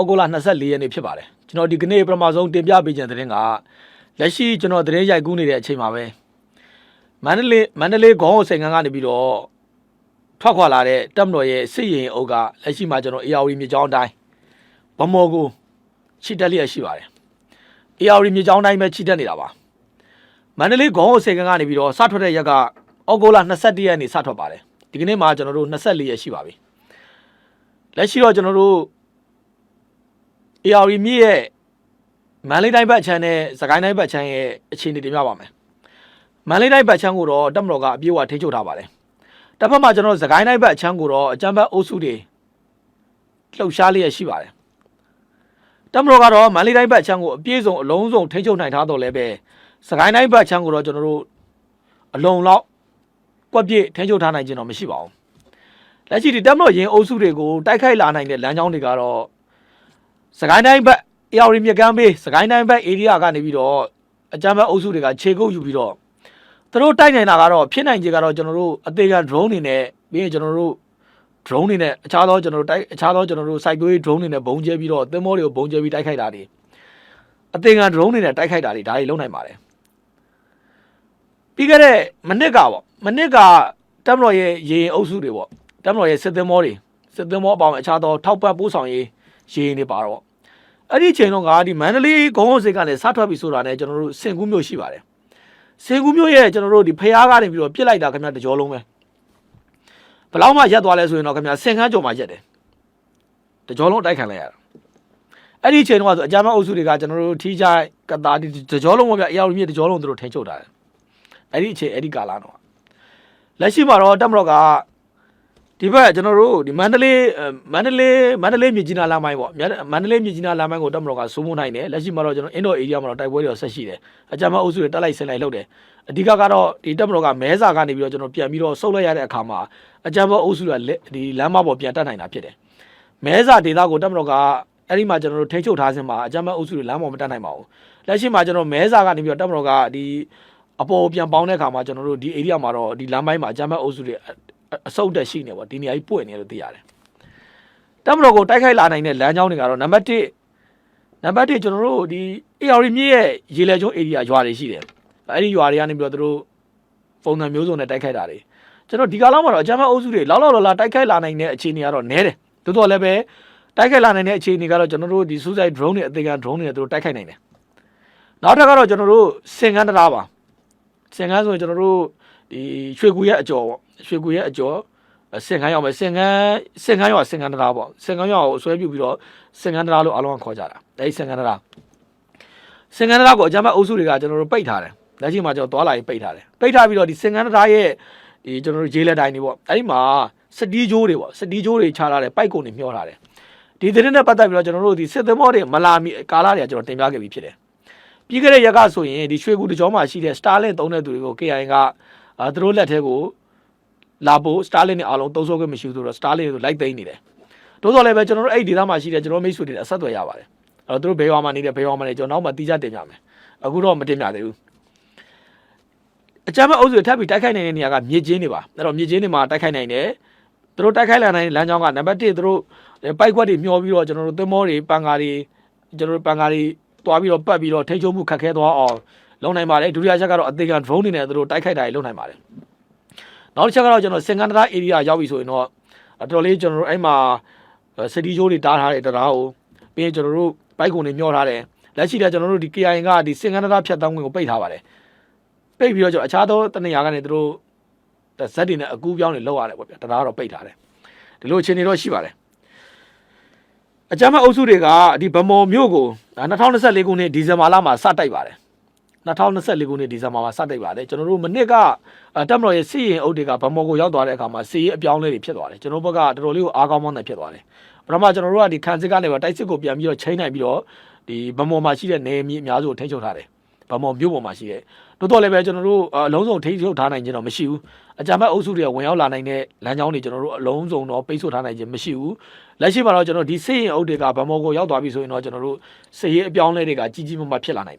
ဩဂုတ်လ24ရက်နေ့ဖြစ်ပါတယ်ကျွန်တော်ဒီကနေ့ပထမဆုံးတင်ပြပေးခြင်းသတင်းကလက်ရှိကျွန်တော်သတင်းရိုက်ကူးနေတဲ့အချိန်မှာပဲမန္တလေးခေါင်းအောင်စိန်ကန်းကနေပြီးတော့ထွက်ခွာလာတဲ့တပ်မတော်ရဲ့စစ်ရင်အုပ်ကလက်ရှိမှာကျွန်တော် AR မြေကြောင်းအတိုင်းဗမော်ကိုချီတက်လျက်ရှိပါတယ် AR မြေကြောင်းအတိုင်းပဲချီတက်နေတာပါမန္တလေးခေါင်းအောင်စိန်ကန်းကနေပြီးတော့စထွက်တဲ့ရက်ကဩဂုတ်လ21ရက်နေ့စထွက်ပါတယ်ဒီကနေ့မှာကျွန်တော်တို့24ရက်ရှိပါပြီလက်ရှိတော့ကျွန်တော်တို့ AR မြေရဲ့မန္တလေးတိုင်းဘက်ခြမ်းနဲ့စကိုင်းတိုင်းဘက်ခြမ်းရဲ့အခြေအနေတင်ပြပါမယ်မန္တလေးတိုင်းဘက်ခြမ်းကိုတော့တပ်မတော်ကအပြေအဝထိန်းချုပ်ထားပါတယ်တစ်ဖက်မှာကျွန်တော်စကိုင်းတိုင်းဘက်အခြမ်းကိုတော့အကြမ်းဖက်အုပ်စုတွေလှုပ်ရှားလျက်ရှိပါတယ်တပ်မတော်ကတော့မန္တလေးတိုင်းဘက်အခြမ်းကိုအပြည့်စုံအလုံးစုံထိန်းချုပ်နိုင်ထားတော့လည်းပဲစကိုင်းတိုင်းဘက်အခြမ်းကိုတော့ကျွန်တော်တို့အလုံးလောက်ကွက်ပြည့်ထိန်းချုပ်ထားနိုင်ခြင်းတော့မရှိပါဘူးလက်ရှိဒီတပ်မတော်ရင်အုပ်စုတွေကိုတိုက်ခိုက်လာနိုင်တဲ့လမ်းကြောင်းတွေကတော့စကိုင်းတိုင်းဘက်AR မြကမ်းပေးစကိုင်းတိုင်းဘက် area ကနေပြီးတော့အကြမ်းဖက်အုပ်စုတွေကခြေကုပ်ယူပြီးတော့သူတို့တိုက်နေတာကတော့ဖြစ်နိုင်ခြေကတော့ကျွန်တော်တို့အသေးက drone တွေနဲ့ပြီးရင်ကျွန်တော်တို့ drone တွေနဲ့အခြားသောကျွန်တော်တို့စိုက်ပျိုးရေး drone တွေနဲ့ဘုံကျဲပြီးတော့သင်္ဘောတွေကိုဘုံကျဲပြီးတိုက်ခိုက်တာတွေအသေးက drone တွေနဲ့တိုက်ခိုက်တာတွေဒါတွေလုပ်နိုင်ပါတယ်ပြီးခဲ့တဲ့မနစ်ကတပ်မတော်ရဲ့ရေအုပ်စုတွေပေါ့တပ်မတော်ရဲ့စစ်သင်္ဘောအပေါင်းအခြားသောထောက်ပံ့ပို့ဆောင်ရေးရေတွေပါတော့အဲ့ဒီချိန်တော့ကဒီမန္တလေးဂုံးစိတ်ကနေစားထွက်ပြီးဆိုတာနဲ့ကျွန်တော်တို့စင်ကူးမျိုးရှိပါတယ်စင်ကူးမျိုးရဲ့ကျွန်တော်တို့ဒီဖျားကားနေပြီးတော့ပြစ်လိုက်တာခင်ဗျာတကြောလုံးပဲဘလောက်မှရက်သွားလဲဆိုရင်တော့ခင်ဗျာစင်ကန်းကြော်မှရက်တယ်တကြောလုံးတိုက်ခံလိုက်ရတာအဲ့ဒီချိန်တော့ဆိုအကြမ်းဖက်အုပ်စုတွေကကျွန်တော်တို့ထီးချိုက်ကတာဒီတကြောလုံးပေါ့ဗျာARမြေတကြောလုံးသူတို့ထိန်းချုပ်ထားတယ်အဲ့ဒီအချိန်အဲ့ဒီကာလတော့လက်ရှိမှာတော့တပ်မတော်ကဒီဘက်ကျွန်တော်တို့ဒီမန္တလေးမြကြီးနားလမ်းပိုင်းပေါ့မန္တလေးမြကြီးနားလမ်းပိုင်းကိုတပ်မတော်ကစိုးမိုးနိုင်တယ်လက်ရှိမှာတော့ကျွန်တော်အင်ဒိုအေရီးယားမှာတော့တိုက်ပွဲတွေဆက်ရှိတယ်အကြမ်းဖက်အုပ်စုတွေတက်လိုက်ဆင်းလိုက်လုပ်တယ်အဓိကကတော့ဒီတပ်မတော်ကမဲစာကနေပြီးတော့ကျွန်တော်ပြန်ပြီးတော့ဆုတ်လိုက်ရတဲ့အခါမှာအကြမ်းဖက်အုပ်စုကဒီလမ်းမပေါ်ပြန်တက်နိုင်တာဖြစ်တယ်မဲစာဒေသကိုတပ်မတော်ကအဲ့ဒီမှာကျွန်တော်တို့ထိန်းချုပ်ထားခြင်းမှာအကြမ်းဖက်အုပ်စုတွေလမ်းပေါ်မတက်နိုင်ပါဘူးလက်ရှိမှာကျွန်တော်မဲစာကနေပြီးတော့တပ်မတော်ကဒီအပေါ်ပြန်ပေါင်းတဲ့အခါမှာကျွန်တော်တို့ဒီအေရီးယားမှာတော့ဒီလမ်းပိုင်းမှာအကြမ်းဖက်အုပ်စုတွေအဆုတ်တက်ရှိနေပေါ့ဒီနေရာကြီးပွင့်နေလို့သိရတယ်တပ်မတော်ကိုတိုက်ခိုက်လာနိုင်တဲ့လမ်းကြောင်းတွေကတော့နံပါတ်1ကျွန်တော်တို့ဒီ AR မြစ်ရဲ့ရေလက်ကျုံး area ရွာတွေရှိတယ်အဲ့ဒီရွာတွေကနေပြီးတော့သူတို့ပုံစံမျိုးစုံနဲ့တိုက်ခိုက်တာတွေကျွန်တော်ဒီကာလမှာတော့အကြမ်းဖက်အုပ်စုတွေလောက်တိုက်ခိုက်လာနိုင်တဲ့အခြေအနေကတော့နည်းတယ်တိုးတော့လည်းပဲတိုက်ခိုက်လာနိုင်တဲ့အခြေအနေကတော့ကျွန်တော်တို့ဒီ suicide drone တွေအသေးက drone တွေနဲ့သူတို့တိုက်ခိုက်နိုင်တယ်နောက်ထပ်ကတော့ကျွန်တော်တို့စင်ကန်းတရားပါစင်ကန်းဆိုရင်ကျွန်တော်တို့ဒီရွှေကူရဲ့အကျော်ပေါ့ရွှေကူရဲ့အကျော်စင်ကန်းရောက်မယ်စင်ကန်းရောက်စင်ကန်းတရားပေါ့စင်ကန်းရောက်ကိုဆွဲပြုတ်ပြီးတော့စင်ကန်းတရားလို့အားလုံးခေါ်ကြတာအဲဒီစင်ကန်းတရားကိုအကြမ်းဖက်အုပ်စုတွေကကျွန်တော်တို့ပိတ်ထားတယ်လက်ရှိမှာကျွန်တော်သွားလာရင်ပိတ်ထားတယ်ပိတ်ထားပြီးတော့ဒီစင်ကန်းတရားရဲ့ဒီကျွန်တော်တို့ရေးလက်တိုင်းတွေပေါ့အဲဒီမှာစတီးကြိုးတွေပေါ့စတီးကြိုးတွေချထားတယ်ပိုက်ကုန်တွေမျှောထားတယ်ဒီသတင်းနဲ့ပတ်သက်ပြီးတော့ကျွန်တော်တို့ဒီစစ်သမောတွေမလာမီကာလတွေကကျွန်တော်တင်ပြခဲ့ပြီးဖြစ်တယ်ပြီးခဲ့တဲ့ရက်ကဆိုရင်ဒီရွှေကူတကြောမှာရှိတဲ့ Starlink သုံးတဲ့သူတွေကို KIA ကသူတို့လက်ထဲကိုလာဖို့ Starlink နဲ့အားလုံးသုံးစွဲခွင့်မရှိဘူးဆိုတော့ Starlink ကိုလိုက်သိမ်းနေတယ်။တိုးတော်လည်းပဲကျွန်တော်တို့အဲ့ဒီဒေသမှာရှိတဲ့ကျွန်တော်မိတ်ဆွေတွေအဆက်အသွယ်ရပါတယ်။အဲ့တော့သူတို့ဘေးရွာမှာနေတဲ့ဘေးရွာမှာနေကျွန်တော်နောက်မှတီးကြတင်ပြမယ်။အခုတော့မတင်ပြသေးဘူး။အကြမ်းဖက်အုပ်စုထပ်ပြီးတိုက်ခိုက်နေတဲ့နေရာကမြေကျင်းတွေပါ။အဲ့တော့မြေကျင်းတွေမှာတိုက်ခိုက်နိုင်တယ်။သူတို့တိုက်ခိုက်လာနိုင်တဲ့လမ်းကြောင်းကနံပါတ်1သူတို့ပိုက်ခွက်တွေမျောပြီးတော့ကျွန်တော်တို့သင်္ဘောတွေပန်ကာတွေတွားပြီးတော့ပတ်ပြီးတော့ထိန်းချုပ်မှုခက်ခဲသွားအောင်လုပ်နိုင်ပါတယ်။ဒုတိယချက်ကတော့အသေးက drone တွေနဲ့သူတို့တိုက်ခိုက်တာတွေလုပ်နိုင်ပါတယ်။နောက်တစ်ချက်ကတော့ကျွန်တော်စင်ကန်းတရား area ရောက်ပြီဆိုရင်တော့တော်တော်လေးကျွန်တော်တို့အဲ့မှာစတီဂျိုးတွေတားထားတဲ့တရားကိုပြီးရင်ကျွန်တော်တို့ဘိုက်ကုန်တွေမျောထားတယ်လက်ရှိလည်းကျွန်တော်တို့ဒီ KIA ကဒီစင်ကန်းတရားဖြတ်တောင်းဝင်ကိုပိတ်ထားပါတယ်ပိတ်ပြီးတော့ကျွန်တော်အခြားသောတနေရာကနေသူတို့ဇက်တွေနဲ့အကူးပြောင်းတွေလောက်ရတယ်ပေါ့ဗျာတရားတော့ပိတ်ထားတယ်ဒီလိုအခြေအနေတော့ရှိပါတယ်အကြမ်းဖက်အုပ်စုတွေကဒီဗမော်မြို့ကို2024ခုနှစ်ဒီဇင်ဘာလမှာစတိုက်ပါတယ်2024ခုနှစ်ဒီဇင်ဘာမှာစတိုက်ပါတယ်ကျွန်တော်တို့မနစ်ကတပ်မတော်ရဲ့စစ်ရင်အုပ်တွေကဗမော်ကိုရောက်သွားတဲ့အခါမှာစစ်ရေးအပြောင်းလဲတွေဖြစ်သွားတယ်ကျွန်တော်ဘက်ကတော်တော်လေးကိုအားကောင်းမှန်းနဲ့ဖြစ်သွားတယ်ပထမကျွန်တော်တို့ကဒီခန်းစစ်ကနေပါတိုက်စစ်ကိုပြန်ပြီးတော့ချိန်နိုင်ပြီးတော့ဒီဗမော်မှာရှိတဲ့နေမြေအများစုကိုထိန်းချုပ်ထားတယ်ဗမော်မြို့ပေါ်မှာရှိတဲ့တိုးတော့လည်းပဲကျွန်တော်တို့အလုံးစုံထိန်းချုပ်ထားနိုင်ခြင်းတော့မရှိဘူးအကြမ်းဖက်အုပ်စုတွေဝင်ရောက်လာနိုင်တဲ့လမ်းကြောင်းတွေကျွန်တော်တို့အလုံးစုံတော့ပိတ်ဆို့ထားနိုင်ခြင်းမရှိဘူးလက်ရှိမှာတော့ကျွန်တော်ဒီစစ်ရင်အုပ်တွေကဗမော်ကိုရောက်သွားပြီဆိုရင်တော့ကျွန်တော်တို့စစ်ရေးအပြောင်းလဲတွေကကြီးကြီးမားမားဖြစ်လာနိုင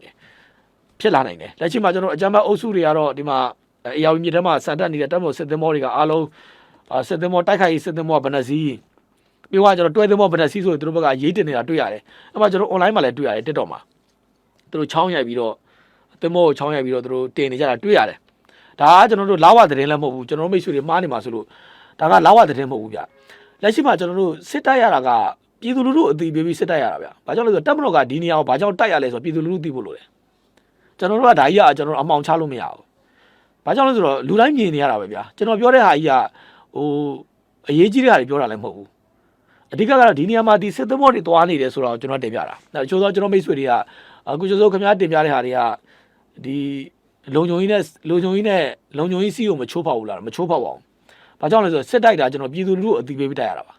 ်တယ်လက်ရှိမှာကျွန်တော်အကြမ်းဖက်အုပ်စုတွေကတော့ဒီမှာARမြေထဲမှာစံတက်နေတဲ့တပ်မတော်စစ်သင်္ဘောတွေကအားလုံးစစ်သင်္ဘောတိုက်ခိုက်ရေးစစ်သင်္ဘောဗနစီ ပြီးတော့ကျွန်တော်တွဲသမောဗနက်စီးဆိုသူတို့ဘက်ကရေးတင်နေတာတွေ့ရတယ်အဲ့မှာကျွန်တော် online မှာလည်းတွေ့ရတယ် TikTok မှာသူတို့ချောင်းရိုက်ပြီးတော့သမောကိုချောင်းရိုက်ပြီးတော့သူတို့တင်နေကြတာတွေ့ရတယ်ဒါကကျွန်တော်တို့လာဝသတင်းလည်းမဟုတ်ဘူးကျွန်တော်တို့မိတ်ဆွေတွေမှားနေမှာဆိုလို့ဒါကလာဝသတင်းမဟုတ်ဘူးဗျလက်ရှိမှာကျွန်တော်တို့စစ်တိုက်ရတာကပြည်သူလူထုအသိပေးပြီးစစ်တိုက်ရတာဗျဘာကြောင့်လဲဆိုတော့တပ်မတော်ကဒီနေရာကိုဘာကြောင့်တိုက်ရလဲဆိုတော့ပြည်သူလူထုသိဖို့လိုတယ်ကျွန်တော်တို့ကဒါကြီးကကျွန်တော်တို့အမောင်ချလို့မရဘူးဘာကြောင့်လဲဆိုတော့လူတိုင်းမြင်နေရတာပဲဗျာကျွန်တော်ပြောတဲ့ဟာကြီးကဟိုအရေးကြီးတဲ့ဟာတွေပြောတာလည်းမဟုတ်ဘူးအဓိကကတော့ဒီနေရာမှာဒီစစ်သမောတွေသွားနေတယ်ဆိုတော့ကျွန်တော်တင်ပြတာ။ချိုးသောကျွန်တော်မိတ်ဆွေတွေကအခုချိုးသောခင်ဗျားတင်ပြတဲ့ဟာတွေကဒီလုံခြုံရေးစီးကိုမချိုးဖောက်ဘူးလားမချိုးဖောက်ပါဘူး။ဘာကြောင့်လဲဆိုတော့စစ်တိုက်တာကျွန်တော်ပြည်သူလူထုအသိပေးတိုက်ရတာပါ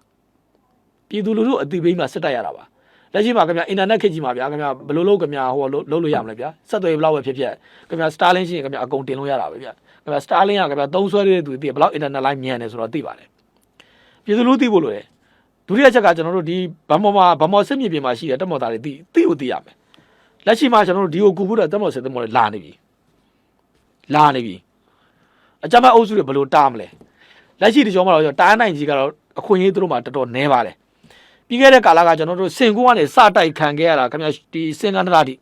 ။ပြည်သူလူထုအသိပေးမှစစ်တိုက်ရတာပါ။လက်ရှိမှာခင်ဗျာအင်တာနက်ခေတ်ကြီးမှာဗျာခင်ဗျာဘယ်လိုလုပ်ခင်ဗျာဟိုလုပ်လို့ရမလဲဗျာ။ဆက်သွယ်ဘယ်လောက်ပဲဖြစ်ဖြစ်ခင်ဗျာ Starlink ရှိရင်ခင်ဗျာအကုန်တင်လို့ရတာပဲဗျာ။ခင်ဗျာ Starlink ကခင်ဗျာသုံးဆွဲတဲ့သူသိဘယ်လောက်အင်တာနက်လိုင်းမြန်တယ်ဆိုတော့သိပါတယ်။ပြည်သူလူထုသိဖို့လိုတယ်။ဒုတိယချက်ကကျွန်တော်တို့ဒီဗမော်စစ်မြေပြင်မှာရှိတဲ့တက်မော်သားတွေသိကိုသိရမယ်လက်ရှိမှာကျွန်တော်တို့ဒီကိုကူဖို့တဲ့တက်မော်စစ်တက်မော်တွေလာနေပြီအကြမ်းဖက်အုပ်စုတွေဘယ်လိုတားမလဲလက်ရှိဒီကြောမှာတော့တားနိုင်ကြီးကတော့အခွင့်အရေးသူတို့မှာတော်တော်နည်းပါတယ်ပြီးခဲ့တဲ့ကာလကကျွန်တော်တို့စင်ကူကနေစတိုက်ခံခဲ့ရတာခင်ဗျာဒီစင်ကန်ဒရာတိ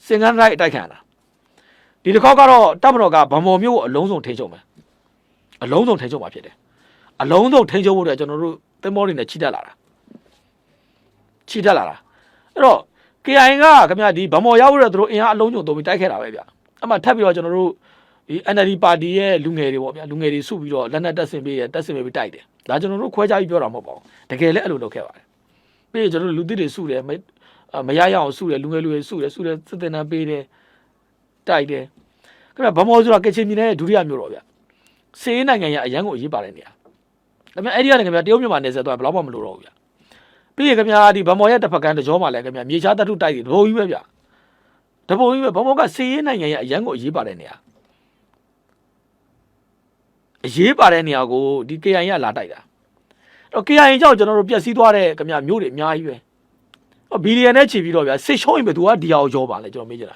စင်ကန်ဒရာအတိုက်ခံတာဒီတစ်ခေါက်ကတော့တက်မတော်ကဗမော်မျိုးကိုအလုံးစုံထိန်းချုပ်မယ်အလုံးစုံထိန်းချုပ်မှာဖြစ်တယ်အလုံးစုံထိန်းချုပ်ဖို့အတွက်ကျွန်တော်တို့သင်္ဘောတွေနဲ့ချိတက်လာတာအဲ့တော့ KIA ကခင်ဗျာဒီဗမော်ရောက်ရတဲ့သူတို့အင်အားအလုံးစုံသုံးပြီးတိုက်ခဲ့တာပဲဗျအဲ့မှာထပ်ပြီးတော့ကျွန်တော်တို့ဒီ NLD ပါတီရဲ့လူငယ်တွေပေါ့ဗျာလူငယ်တွေစုပြီးတော့လက်နက်တက်ဆင်ပေးပြီးတိုက်တယ်ဒါကျွန်တော်တို့ခွဲခြားပြီးပြောတာမဟုတ်ပါဘူးတကယ်လည်းအဲ့လိုလုပ်ခဲ့ပါတယ်ပြီးရင်ကျွန်တော်တို့လူသစ်တွေစုတယ်မရရအောင်စုတယ်လူငယ်တွေစုတယ်စစ်တင်တန်းပေးတယ်တိုက်တယ်ခင်ဗျာဗမော်ဆိုတာကချင်ပြည်နယ်ရဲ့ဒုတိယမြို့တော်ဗျစေးနိုင်ငံရဲ့အရန်ကိုအရေးပါတဲ့နေရာခင်ဗျာအဲ့ဒီကနေခင်ဗျာတရုတ်မြို့မှာနေဆက်သွားဘယ်တော့မှမလိုတော့ဘူးဗျပြီးရင်ခင်ဗျာဒီဗမော်ရဲ့တစ်ဖက်ကန်းတကြောမှာလည်းခင်ဗျာမြေချားတထုတိုက်တယ်တဘုံကြီးပဲဗျတဘုံကြီးပဲဗမော်ကစေးနိုင်ငံရဲ့အရန်ကိုအရေးပါတဲ့နေရာအရေးပါတဲ့နေရာကိုဒီ KIA ကလာတိုက်တာအဲ့တော့ KIA ကြောင့်ကျွန်တော်တို့ပြက်စီးသွားတဲ့ခင်ဗျာမြို့တွေအများကြီးပဲဘီလီယံနဲ့ချီပြီးတော့ဗျာစစ်ရှုံးရင်ပဲသူကဒီဟာကိုရောပါလေကျွန်တော်မေးကြတာ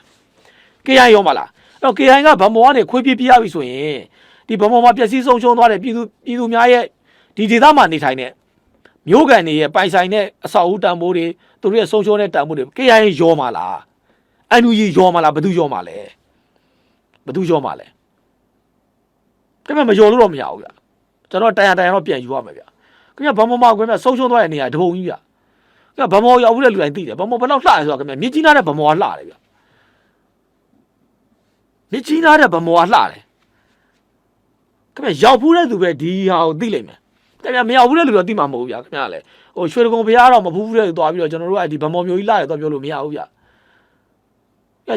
KIA ရောမလားအဲ့တော့ KIA ကဗမော်ကနေခွေးပြေးပြရပြီဆိုရင်ဒီဗမော်မှာပြက်စီးဆုံးရှုံးသွားတဲ့ပြည်သူများရဲ့ဒီဒေသမှာနေထိုင်တဲ့မျိုးကန်တွေရဲ့ပိုင်ဆိုင်တဲ့အဆောက်အဦတန်ဖိုးတွေသူတို့ရဲ့ဆုံးရှုံးတဲ့တန်ဖိုးတွေ KIA ရောမှာလားNUG ရောမှာလားဘယ်သူရောမှာလဲခင်ဗျမရောလို့တော့မရဘူးဗျကျွန်တော်တန်ရတော့ပြန်ယူရမယ်ဗျခင်ဗျဗမော်မှာခင်ဗျဆုံးရှုံးသွားတဲ့နေရာတပုံကြီးဗျခင်ဗျဗမော်ရောက်ဘူးတဲ့လူတိုင်းသိတယ်ဗမော်ဘယ်လောက်လှရဆိုတော့ခင်ဗျမြစ်ကြီးနားတဲ့ဗမော်ကလှတယ်ဗျမြစ်ကြီးနားတဲ့ဗမော်ကလှတယ်ခင်ဗျရောက်ဘူးတဲ့သူပဲဒီဟာကိုသိလိမ့်မယ်ခင်ဗျမရောက်ဘူးတဲ့လူတော့သိမှာမဟုတ်ဘူးဗျခင်ဗျလည်းဟိုရွှေတကုံဘုရားတော့မဖူးဘူးတဲ့သွားပြီးတော့ကျွန်တော်တို့ကဒီဗမော်မျိုးကြီးလှတယ်တော့ပြောလို့မရဘူးဗ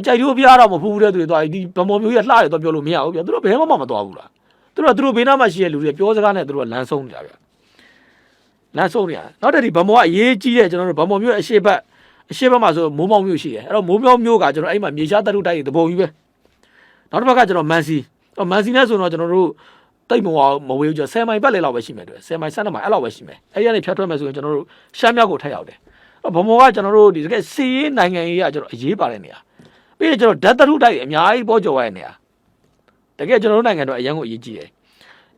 ျကြိုက်တို့ဘုရားတော့မဖူးဘူးတဲ့သူတွေသွားဒီဗမော်မျိုးကြီးလှတယ်တော့ပြောလို့မရဘူးဗျသူတို့ဘယ်မှမသွားဘူးလားသူတို့ဘေးနားမှာရှိတဲ့လူတွေပြောစကားနဲ့သူတို့ကလမ်းဆုံးနေတာဗျနောက်တစ်ဒီဗမော်ကအရေးကြီးတဲ့ကျွန်တော်တို့ဗမော်မျိုးအရှိတ်မှာဆိုမိုးမောင်မျိုးရှိတယ်အဲ့တော့မိုးမောင်မျိုးကကျွန်တော်အဲ့မှာမြေရှားတထုတိုက်တပုံကြီးပဲနောက်တစ်ဘက်ကကျွန်တော်မန်စီနဲ့ဆိုတော့ကျွန်တော်တို့တိတ်မဝေးဘူးကျ10မိုင်ပတ်လေလောက်ပဲရှိမယ်တွေ့10မိုင်12မိုင်အဲ့လောက်ပဲရှိမယ်အဲ့ဒီကနေဖြတ်ထွက်မယ်ဆိုရင်ကျွန်တော်တို့ရှမ်းမြောက်ကိုထက်ရောက်တယ်ဗမော်ကကျွန်တော်တို့ဒီတကယ်စီးရေးနိုင်ငံရေးကကျွန်တော်အရေးပါတဲ့နေရာပြီးရင်ကျွန်တော်ဓာတ်တထုတိုက်အများကြီးပေါ်ကျော်ရတဲ့နေရာတကယ်ကျွန်တော်တို့နိုင်ငံတော့အရန်ကိုအရေးကြီးတယ်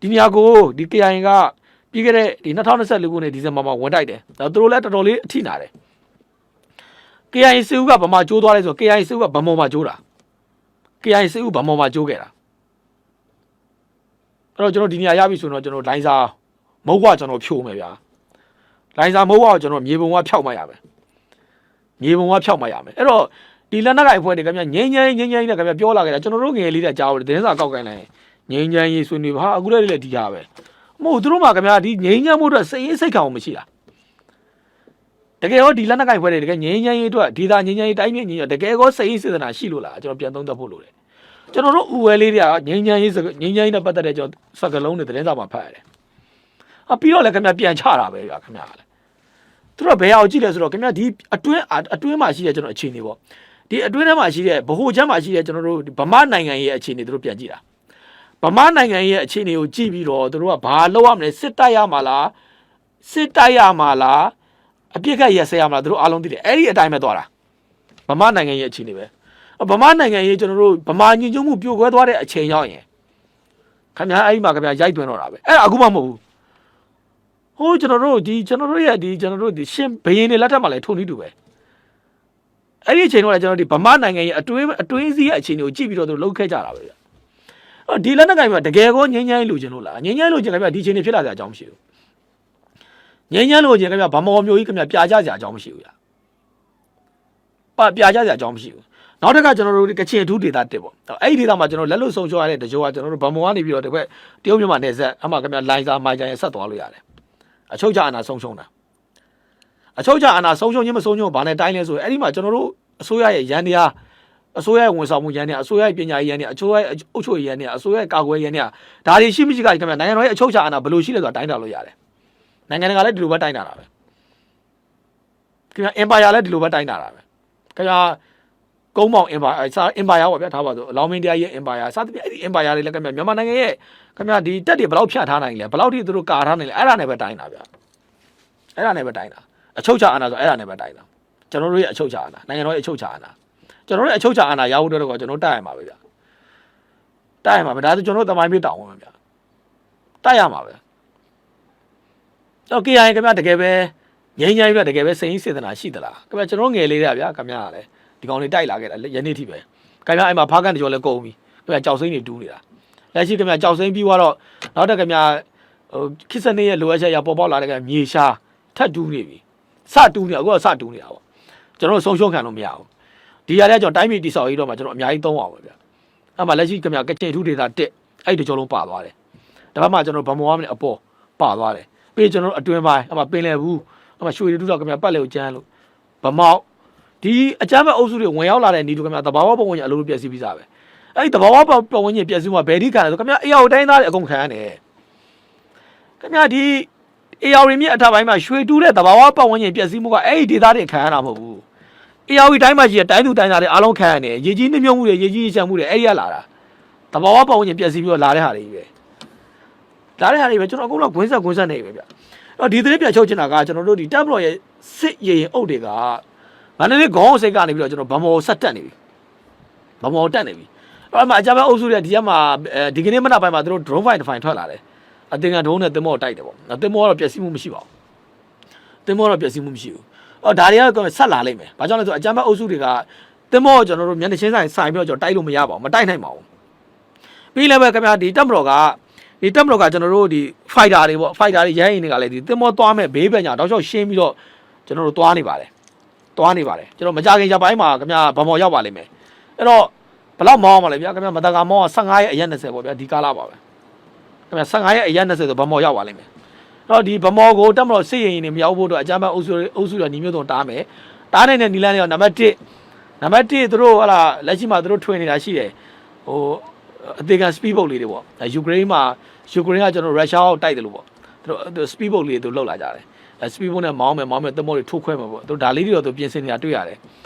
ဒီနေရာကိုဒီ KIA ကပြီးခဲ့တဲ့ဒီ2024ခုနှစ်ဒီဇင်ဘာမှာဝင်တိုက်တယ်ဒါသူတို့လည်းတော်တော်လေးအထိနာတယ် KIA စစ်ဦးကဗမာကျိုးသွားလဲဆို KIA စစ်ဦးကဗမော်မှာကျိုးတာ KIA စစ်ဦးဗမော်မှာကျိုးခဲ့တာအဲ့တော့ကျွန်တော်ဒီနေရာရပြီဆိုတော့ကျွန်တော်လိုင်းစာမဟုတ်ကကျွန်တော်ဖြိုးမယ်ဗျာလိုင်းစာမဟုတ်ကကျွန်တော်မြေပုံကဖြောက်မှရမယ်အဲ့တော့ဒီလက်နက်ကိုင်အဖွဲ့တွေကငိမ့်နဲ့ကပြောလာခဲ့တာကျွန်တော်တို့ငယ်လေးတည်းကြားလို့သတင်းစာကောက်ကိုင်းလိုက်ငိမ့်ချမ်းရေးဆွေးနွေးပါအခုလည်းဒီဟာပဲမဟုတ်သူတို့မှာဒီငိမ့်ချမ်းမှုအတွက်စိတ်စိတ်ခံအောင်မရှိတာတကယ်ရောဒီလက်နက်ကိုင်ဖွဲ့တွေတကယ်ငိမ့်ချမ်းရေးအတွက်ဒေတာငိမ့်ချမ်းရေးတိုင်းပြည်ငိမ့်တကယ်ကောစိတ်စေတနာရှိလို့လားကျွန်တော်ပြန်သုံးသပ်ဖို့လိုတယ်ကျွန်တော်တို့ဥဝဲလေးတွေကငိမ့်ချမ်းရေးနဲ့ပတ်သက်တဲ့ကျွန်တော်စကားလုံးတွေသတင်းစာမှာဖတ်ရတယ်ပြီးတော့လည်းပြန်ချတာပဲဗျာလည်းသူတို့ဘယ်အောင်ကြည့်လဲဆိုတော့ဒီအတွင်းမှာရှိတဲ့ကျွန်တော်အခြေအနေပေါ့ဒီအတွင်းထဲမှာရှိတဲ့ဗဟိုချမ်းမှာရှိတဲ့ကျွန်တော်တို့ဗမာနိုင်ငံရဲ့အခြေအနေသူတို့ပြန်ကြည့်တာဗမာနိုင်ငံရဲ့အခြေအနေကိုကြည့်ပြီးတော့သူတို့ကဘာလုပ်ရမလဲစစ်တိုက်ရမှာလားအပြစ်ခတ်ရက်စဲရမှာလားသူတို့အားလုံးသိတယ်အဲ့ဒီအတိုင်းပဲသွားတာဗမာနိုင်ငံရဲ့အခြေအနေပဲဗမာနိုင်ငံရဲ့ကျွန်တော်တို့ဗမာညီညွတ်မှုပြိုကွဲသွားတဲ့အချိန်ရောက်ရင်အဲ့ဒီမှာရိုက်သွင်းတော့တာပဲအဲ့ဒါအခုမှမဟုတ်ဘူး ဟိုကျွန်တော်တို့ရဲ့ဒီရှင်ဘယင်းတွေလက်ထက်မှာလည်းထုံနေတူပဲအဲ့ဒီအချိန်တော့လည်းကျွန်တော်ဒီဗမာနိုင်ငံရဲ့အတွင်းစည်းရဲ့အခြေအနေကိုကြည့်ပြီးတော့သူလှုပ်ခဲ့ကြတာပဲဗျဒီလက်နက်ကင်မှာတကယ်ကိုငိမ့်ငိမ့်လို့ကျင်လို့လားငိမ့်ငိမ့်လို့ကျင်လည်းဗျဒီအချိန်နေဖြစ်လာကြအကြောင်းမရှိဘူးငိမ့်ငိမ့်လို့ကျင်လည်းဗျဗမော်မျိုးကြီးခင်ဗျပြာကြစရာအကြောင်းမရှိဘူးဗျပြာကြစရာအကြောင်းမရှိဘူးနောက်တစ်ခါကျွန်တော်တို့ကချင်အထူးဒေတာတက်ပေါ့အဲ့ဒီဒေတာမှာကျွန်တော်လက်လို့ဆုံးရှုံးရတဲ့တကြောကကျွန်တော်တို့ဗမော်ကနေပြီးတော့တကွက်တရုတ်မြန်မာနယ်စပ်အမှခင်ဗျလိုင်းစာမိုင်ကြရင်ဆက်သွားလို့ရတယ်အချုပ်ချအာဏာဆုံးရှုံးတာအချုပ်ချအာဏာဆုံးရှုံးခြင်းမဆုံးရှုံးဘာနဲ့တိုင်းလဲဆိုရင်အဲ့ဒီမှာကျွန်တော်တို့အစိုးရရဲ့ရန်တရားအစိုးရရဲ့ဝန်ဆောင်မှုရန်တရားအစိုးရရဲ့ပညာရေးရန်တရားအစိုးရရဲ့အုပ်ချုပ်ရေးရန်တရားအစိုးရရဲ့ကာကွယ်ရေးရန်တရားဒါတွေရှိမရှိကခင်ဗျနိုင်ငံတော်ရဲ့အချုပ်ချအာဏာဘယ်လိုရှိလဲဆိုတာတိုင်းတာလို့ရတယ်နိုင်ငံတကာလည်းဒီလိုပဲတိုင်းတာတာပဲခင်ဗျအင်ပါယာလည်းဒီလိုပဲတိုင်းတာတာပဲခင်ဗျကုန်းမောင်အင်ပါယာပေါ့ဗျာထားပါဆိုအလောင်းမင်းတရားရဲ့အင်ပါယာစသဖြင့်အဲ့ဒီအင်ပါယာတွေလည်းခင်ဗျမြန်မာနိုင်ငံရဲ့ခင်ဗျဒီတက်တွေဘယ်လောက်ဖြတ်ထားနိုင်လဲဘယ်လောက်ထိသူတို့ကာထားနိုင်လဲအဲ့ဒါနဲ့ပဲတိုင်းတာဗျာအဲ့ဒါနဲ့ပဲတိုင်းတာအချုပ်ချအာဏာဆိုအဲ့ဒါနဲ့ပဲတိုင်းတာကျွန်တော်တို့ရဲ့အချုပ်ချအာဏာနိုင်ငံတော်ရဲ့အချုပ်ချအာဏာကျွန်တော်တို့ရဲ့အချုပ်ချအာဏာရဖို့တော့ကျွန်တော်တိုက်ရမှာပဲဗျာတိုက်ရမှာပဲဒါဆိုကျွန်တော်တို့တမိုင်းပေးတောင်းဝင်ဗျာတိုက်ရမှာပဲတော့ KIA ခင်ဗျတကယ်ပဲငြိမ်းချမ်းပြီးတော့တကယ်ပဲစိတ်ရင်းစေတနာရှိသလားခင်ဗျကျွန်တော်ငယ်လေးတဲ့ဗျာခင်ဗျာလည်းဒီကောင်လေးတိုက်လာခဲ့တာယနေ့ထိပဲခင်ဗျအဲ့မှာဖားကန်တကြောလည်းကုန်ပြီခင်ဗျကြောက်စိမ့်နေတူးနေတာလက်ရှိခင်ဗျကြောက်စိမ့်ပြီးတော့နောက်တက်ခင်ဗျဟိုခစ်စနေရဲ့လိုအပ်ချက်ရပေါ်ပေါက်လာတဲ့ခင်ဗျမြေရှားထတ်တူးနေပြီစတူးနေအခုကစတူးနေတာပေါ့ကျွန်တော်ဆုံးရှုံးခံလို့မရဘူးဒီရတဲ့ကျွန်တော်တိုင်းပြည်တိဆောက်ရေးတော့မှကျွန်တော်အများကြီးသုံးအောင်ပဲဗျအဲ့မှာလက်ရှိခင်ဗျကချင်ထူးဒေတာတက်အဲ့ဒီကြောလုံးပါသွားတယ်ဒါမှမကျွန်တော်ဗမော်မနဲ့အပေါ်ပါသွားတယ်ပြီးကျွန်တော်အတွင်းပိုင်းအဲ့မှာပင်လယ်ဘူးအဲ့မှာရွှေတူးတော့ခင်ဗျပတ်လေကိုကျန်းလို့ဗမောက်ဒီအကြမ်းမဲ့အုပ်စုတွေဝင်ရောက်လာတဲ့နေတူခင်ဗျတဘာဝပုံဝင်ကြီးအလိုလိုပြည့်စည်ပြီးသားပဲအဲ့ဒီတဘာဝပုံဝင်ကြီးပြည့်စည်မှာဘယ်ဒီခံလဲဆိုခင်ဗျအေယောတိုင်းသားတွေအကုန်ခံရတယ်ခင်ဗျဒီအေယောရင်းမြစ်အထက်ပိုင်းမှာရွှေတူးတဲ့တဘာဝပုံဝင်ကြီးပြည့်စည်မှုကအဲ့ဒီဒေသတွေခံရတာမဟုတ်ဘူးအေယောတိုင်းမှာကြီးတိုင်းသူတိုင်းသားတွေအားလုံးခံရတယ်ရေကြီးနှမြုံမှုတွေရေကြီးချမ်းမှုတွေအဲ့ဒီကလာတာတဘာဝပုံဝင်ကြီးပြည့်စည်ပြီးတော့လာတဲ့ဟာတွေပဲလာတဲ့ဟာတွေပဲကျွန်တော်အကုန်လုံးဂွင်းဆက်နေပဲဗျအဲ့ဒီသတင်းပြန်ချုပ်ချင်တာကကျွန်တော်တို့ဒီတပ်မတော်ရဲ့စစ်ရေရင်အုပ်တွေကမန္တလေးခေါင်းစိတ်ကနေပြီးတော့ကျွန်တော်ဗမော်ဆက်တက်နေပြီဗမော်တက်နေပြီအဲ့မှာအကြမ်းဖက်အုပ်စုတွေဒီကမှာဒီကနေ့မနက်ပိုင်းမှာသူတို့ drone fight ထွက်လာတယ်အသင်္ကန်းဒုံးနဲ့တင်မောတိုက်တယ်ပေါ့တင်မောကတော့ပျက်စီးမှုမရှိပါဘူးတင်မောတော့ပျက်စီးမှုမရှိဘူးအော်ဒါတွေကဆက်လာလိမ့်မယ်ဘာကြောင့်လဲဆိုအကြမ်းဖက်အုပ်စုတွေကတင်မောကျွန်တော်တို့မျက်နှာချင်းဆိုင်ပြီးတော့ကျွန်တော်တိုက်လို့မရပါဘူးမတိုက်နိုင်ပါဘူးပြီးလည်းပဲခင်ဗျာဒီတပ်မတော်ကကျွန်တော်တို့ဒီ fighter တွေပေါ့ fighter တွေရဲရင်တွေကလည်းဒီတင်မောသွားမဲ့ဘေးပညာတောက်လျှောက်ရှင်းပြီးတော့ကျွန်တော်တို့သွားနေပါတယ်ကျွန်တော်မကြခင်ရပိုင်းမှာခင်ဗျာဗမော်ရောက်ပါလိမ့်မယ်အဲ့တော့ဘယ်လောက်မောင်းအောင်မလဲဗျာခင်ဗျာမတကာမောင်းက15ရက်အရက်20ပေါ့ဗျာဒီကာလပါပဲခင်ဗျာ15ရက်အရက်20ဆိုဗမော်ရောက်ပါလိမ့်မယ်အဲ့တော့ဒီဗမော်ကိုတက်မလို့စစ်ရင်နေမရောက်ဖို့အတွက်အကြမ်းဖက်အုပ်စုတွေညီမျိုးစုံတားမယ်တားနိုင်တဲ့နီလန်းတွေကနံပါတ်1သူတို့ဟာလာလက်ရှိမှာသူတို့ထွင်နေတာရှိတယ်ဟိုအသေးက speed boat လေးတွေပေါ့ယူကရိန်းကကျွန်တော်ရုရှားကိုတိုက်တယ်လို့ပေါ့သူတို့ speed boat လေးတွေလှုပ်လာကြတယ်speed boat နဲ့မောင်းမယ်တမောတွေထိုးခွဲမယ်ပေါ့သူဒါလေးတွေတော့သူပြင်ဆင်နေတာတွေ့ရတယ်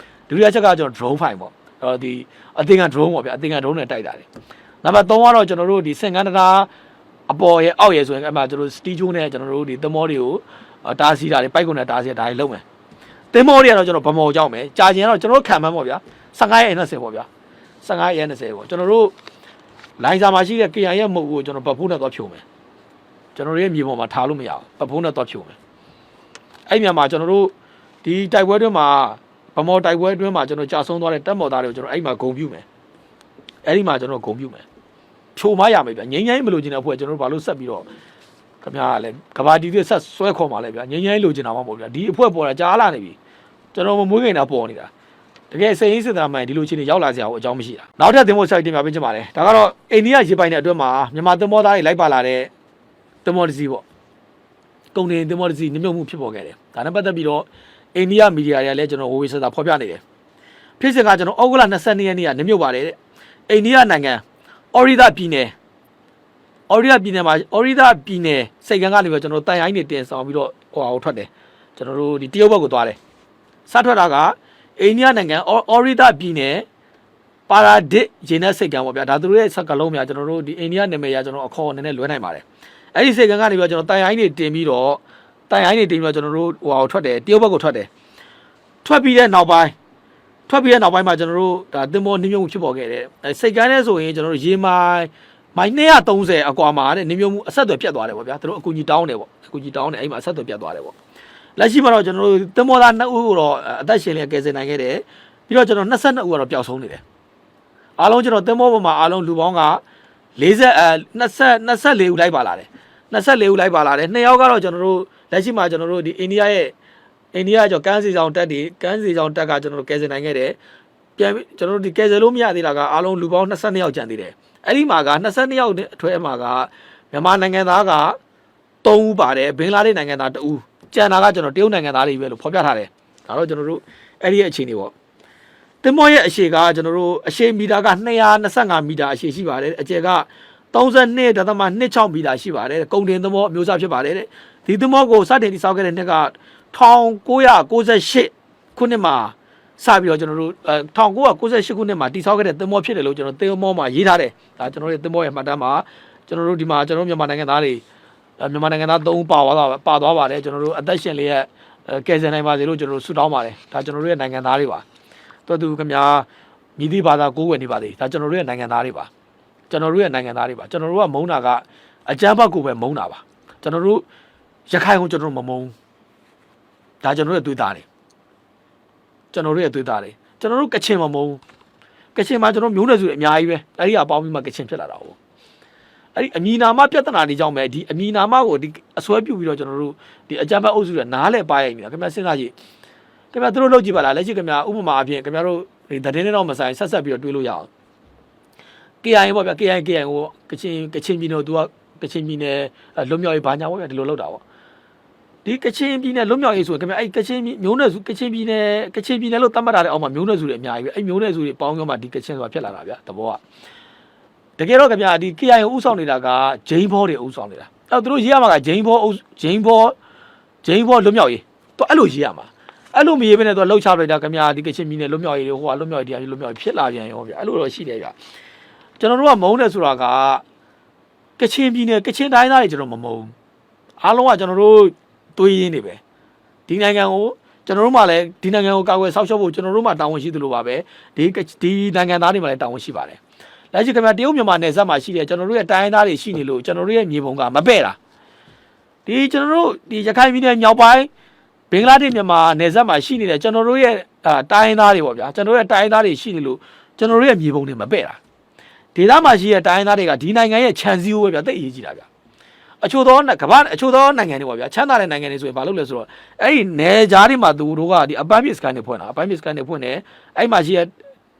ဒုတိယချက်ကကျွန်တော် drone fight ပေါ့အဲ့တော့ဒီအသင်္ကန်း drone ပေါ့ဗျာအသင်္ကန်း drone နဲ့တိုက်တာတယ်နံပါတ်3ကတော့ကျွန်တော်တို့ဒီစင်ကန်းတရားအပေါ်ရဲ့အောက်ရဲ့ဆိုရင်အဲ့မှာကျွန်တော်တို့ steel joint နဲ့ကျွန်တော်တို့ဒီသမောတွေကိုတားဆီးတာတွေပိုက်ကုန်နဲ့တားဆီးတာတွေလုပ်မယ်သမောတွေကတော့ကျွန်တော်ဗမော်ကြောက်မယ်ကြာကျင်ကတော့ကျွန်တော်တို့ခံမှန်းပေါ့ဗျာ15ရက်20ပေါ့ဗျာ15ရက်20ပေါ့ကျွန်တော်တို့လိုင်းစာမှာရှိတဲ့ KIA ရဲ့မုတ်ကိုကျွန်တော်ပတ်ဖိုးနဲ့သွားဖြုံမယ်ကျွန်တော်တို့ရဲ့မြေပေါ်မှာထားလို့မရဘူးပတ်ဖိုးနဲ့သွားဖြုံမယ်အဲ့မြန်မာကျွန်တော်တို့ဒီတိုက်ပွဲတွင်းမှာဗမော်တိုက်ပွဲတွင်းမှာကျွန်တော်ကြာဆုံးသွားတဲ့တပ်မော်သားတွေကိုကျွန်တော်အဲ့မှာဂုံပြုမယ်အဲ့ဒီမှာကျွန်တော်ဂုံပြုမယ်ဖြိုမရမယ်ဗျငိမ့်ငိမ့်မလို့ကျင်တဲ့အဖွဲ့ကျွန်တော်တို့ဘာလို့ဆက်ပြီးတော့ခင်ဗျားလည်းကဘာတီတွေဆက်ဆွဲခေါ်မှာလဲဗျငိမ့်ငိမ့်လို့ကျင်တာမှမဟုတ်ဗျဒီအဖွဲ့ပေါ်တာကြားလာနေပြီကျွန်တော်မမွေးခင်တာပေါ်နေတာတကယ်စိတ်ရင်းစစ်သားမှန်ဒီလိုချင်းတွေရောက်လာစရာအကြောင်းမရှိတာနောက်ထပ်သင်္ဘောဆိုင်တင်ပြပေးချင်ပါတယ်ဒါကတော့အိန္ဒိယရေပိုင်တဲ့အတွင်းမှာမြန်မာသင်္ဘောသားတွေလိုက်ပါလာတဲ့သင်္ဘောတစ်စီးပေါ့ကုန်တင်သင်္ဘောတစ်စီးနမြုပ်မှုဖြစ်ပေါ်ခဲ့တယ်ဒါနဲ့ပတ်သက်ပြီးတော့အိန္ဒိယမီဒီယာတွေကလည်းကျွန်တော်ဝေဝေးဆက်ဆက်ဖော်ပြနေတယ်ဖြစ်စဉ်ကကျွန်တော်ဩဂုတ်လ22ရက်နေ့ကနမြုပ်ပါတယ်တဲ့အိန္ဒိယနိုင်ငံအော်ရီဒါပြည်နယ်စိတ်ကန်းကနေပြီးတော့ကျွန်တော်တိုင်ရိုင်းနေတင်ဆောင်ပြီးတော့ဟိုထွက်တယ်ကျွန်တော်တို့ဒီတရုတ်ဘက်ကိုသွားတယ်စထွက်တာကအိန္ဒိယနိုင်ငံအော်ရီဒါပြည်နယ်ပါရာဒစ်ရေနက်စိတ်ကန်းပေါ့ဗျာဒါသူတို့ရဲ့စက်ကလုံးများကျွန်တော်တို့ဒီအိန္ဒိယနာမည်ရကျွန်တော်အခေါ်အနေနဲ့လွှဲနိုင်ပါတယ်အဲ့ဒီစိတ်ကန်းကနေပြီးတော့ကျွန်တော်တိုင်ရိုင်းနေတင်ပြီးတော့ကျွန်တော်တို့ဟိုထွက်တယ်တရုတ်ဘက်ကိုထွက်တယ်ထွက်ပြီးတဲ့နောက်ပိုင်းမှာကျွန်တော်တို့ဒါသင်္ဘောနှိမ့်မြုပ်ဖြစ်ပေါ်ခဲ့တယ်စိတ်ကန်းနဲ့ဆိုရင်ကျွန်တော်တို့ရေမိုင် မိုင်230အကွာမှာတဲ့နေမျိုးမှုအဆက်အသွယ်ပြတ်သွားတယ်ပေါ့ဗျာသူတို့အကူကြီးတောင်းတယ်ပေါ့အကူကြီးတောင်းတယ်အဲ့မှာအဆက်အသွယ်ပြတ်သွားတယ်ပေါ့လက်ရှိမှာတော့ကျွန်တော်တို့သင်္ဘောသား2ဦးကိုတော့အသက်ရှင်လျက်ကယ်ဆယ်နိုင်ခဲ့တယ်ပြီးတော့ကျွန်တော်22ဦးကတော့ပျောက်ဆုံးနေတယ်အားလုံးကျွန်တော်သင်္ဘောပေါ်မှာအားလုံးလူပေါင်းက24ဦးလိုက်ပါလာတယ်24ဦးလိုက်ပါလာတယ်2ယောက်ကတော့ကျွန်တော်တို့လက်ရှိမှာကျွန်တော်တို့ဒီအိန္ဒိယကျော်ကမ်းစီဆောင်တက်ကကျွန်တော်တို့ကယ်ဆယ်နိုင်ခဲ့တယ်ပြန်ကျွန်တော်တို့ဒီကယ်ဆယ်လို့မရသေးတာကအားလုံးလူပေါင်း22ယောက်ကျန်သေးတယ်အဲ့ဒီမှာက22ယောက်အထွေမှာကမြန်မာနိုင်ငံသားက3ဦးပါတယ်ဘင်္ဂလားဒေ့ရှ်နိုင်ငံသား2ဦးကျန်တာကကျွန်တော်တရုတ်နိုင်ငံသားတွေပဲလို့ဖော်ပြထားတယ်ဒါတော့ကျွန်တော်တို့အဲ့ဒီရဲ့အခြေအနေပေါ့တင်မောရဲ့အရှည်ကကျွန်တော်တို့အရှည်မီတာက225မီတာအရှည်ရှိပါတယ်အကျယ်က32.26မီတာရှိပါတယ်ကုန်တင်သမောအမျိုးအစားဖြစ်ပါတယ်တဲ့ဒီသမောကိုစတင်တည်ဆောက်ခဲ့တဲ့နှစ်က1998ခုနှစ်မှာစပြီးတော့ကျွန်တော်တို့1998ခုနှစ်မှာတည်ဆောက်ခဲ့တဲ့သမောဖြစ်တယ်လို့ကျွန်တော်သမောမှာရေးထားတယ်ဒါကျွန်တော်တို့သမောရဲ့မှတ်တမ်းမှာကျွန်တော်တို့ဒီမှာကျွန်တော်မြန်မာနိုင်ငံသားတွေမြန်မာနိုင်ငံသား3ဦးပါသွားပါတယ်ကျွန်တော်တို့အသက်ရှင်လျက်ကယ်ဆယ်နိုင်ပါစေလို့ကျွန်တော်တို့ဆုတောင်းပါတယ်ဒါကျွန်တော်တို့ရဲ့နိုင်ငံသားတွေပါတော်သူခင်ဗျာမြည်သည့်ဘာသာကိုးကွယ်နေပါသေးဒါကျွန်တော်တို့ရဲ့နိုင်ငံသားတွေပါကျွန်တော်တို့ရဲ့နိုင်ငံသားတွေပါကျွန်တော်တို့ကမုန်းတာကအကြမ်းဖက်ကိုပဲမုန်းတာပါကျွန်တော်တို့ရခိုင်ကိုကျွန်တော်တို့မမုန်းဒါကျွန်တော်တို့ရဲ့သွေးသားတွေကျွန်တော်တို့ရဲ့သွေးသားတွေကျွန်တော်တို့ကချင်မမုန်းကချင်မှာကျွန်တော်မျိုးနွယ်စုတွေအများကြီးပဲအဲ့ဒီအပေါင်းပြီးမှကချင်ဖြစ်လာတာဟုတ်အဲ့ဒီအမီနာမပြဿနာတွေကြောင့်ပဲဒီအမီနာမကိုဒီအစွဲပြုပြီးတော့ကျွန်တော်တို့ဒီအကြမ်းဖက်အုပ်စုတွေနားလဲပါရိုက်နေတာခင်ဗျာစဉ်းစားကြည့်ခင်ဗျာတို့လုပ်ကြည့်ပါလားလက်ရှိခင်ဗျာဥပမာအဖြစ်ခင်ဗျာတို့ဒီသတင်းတွေတော့မဆိုင်ဆက်ပြီးတော့တွေးလို့ရအောင် KIA ပေါ့ဗျာ KIA ကိုကချင်ပြည်နယ်သူကကချင်ပြည်နယ်လွတ်မြောက်ရေးဘာညာပေါ့ဗျာဒီလိုလုပ်တာပေါ့ဒီကချင်ပြည်နယ်လွတ်မြောက်ရေးဆိုခင်ဗျာအဲ့ကချင်မျိုးနွယ်စုကချင်ပြည်နယ်လို့သတ်မှတ်ထားတဲ့အောက်မှာမျိုးနွယ်စုတွေအများကြီးပဲအဲ့မျိုးနွယ်စုတွေပေါင်းရောမှဒီကချင်ဆိုတာဖြစ်လာတာဗျာတဘောကတကယ်တော့ခင်ဗျာဒီ KIA ကိုဥဆောင်နေတာကဂျိန်းဘောတွေဥဆောင်နေတာအဲ့သူတို့ရေးရမှာကဂျိန်းဘောလွတ်မြောက်ရေးသူအဲ့လိုရေးရမှာအဲ့လိုမရေးဘဲနဲ့သူကလှုပ်ရှားလိုက်တာခင်ဗျာဒီကချင်ပြည်နယ်လွတ်မြောက်ရေးတွေဟိုကလွတ်မြောက်ရေးဒီလွတ်မြောက်ရေးဖြစ်လာပြန်ရောဗျာအဲ့လိုတော့ရှိတယ်ဗျာကျွန်တော်တို့ကမုန်းတယ်ဆိုတာကကချင်ပြည်နယ်ကချင်တိုင်းသားတွေကျွန်တော်မမုန်းအားလုံးကကျွန်တော်တို့တွေးရင်းနေပဲဒီနိုင်ငံကိုကျွန်တော်တို့မှလည်းဒီနိုင်ငံကိုကာကွယ်ဆောက်ရှောက်ဖို့ကျွန်တော်တို့မှတာဝန်ရှိသလိုပါပဲဒီနိုင်ငံသားတွေမှလည်းတာဝန်ရှိပါတယ်လက်ရှိခင်ဗျာတရုတ်မြန်မာနယ်စပ်မှာရှိတဲ့ကျွန်တော်တို့ရဲ့တိုင်းသားတွေရှိနေလို့ကျွန်တော်တို့ရဲ့မြေပုံကမပဲ့တာဒီကျွန်တော်တို့ဒီရခိုင်ပြည်နယ်မြောက်ပိုင်းဘင်္ဂလားဒေ့ရှ်မြန်မာနယ်စပ်မှာရှိနေတဲ့ကျွန်တော်တို့ရဲ့တိုင်းသားတွေပေါ့ဗျာကျွန်တော်တို့ရဲ့တိုင်းသားတွေရှိနေလို့ကျွန်တော်တို့ရဲ့မြေပုံတွေမပဲ့တာဒေသမှာရှိတဲ့တိုင်းသားတွေကဒီနိုင်ငံရဲ့ခြံစည်းရိုးပဲဗျာတိတ်အရေးကြီးတာဗျာအချို့သောကမ္ဘာအချို့သောနိုင်ငံတွေပေါ့ဗျာချမ်းသာတဲ့နိုင်ငံတွေဆိုရင်ဘာလုပ်လဲဆိုတော့အဲ့ဒီနယ်ကြားတွေမှာသူတို့ကဒီအပန်းပစ်စကန်တွေဖွင့်တာအပန်းပစ်စကန်တွေဖွင့်တယ်အဲ့မှာရှိတဲ့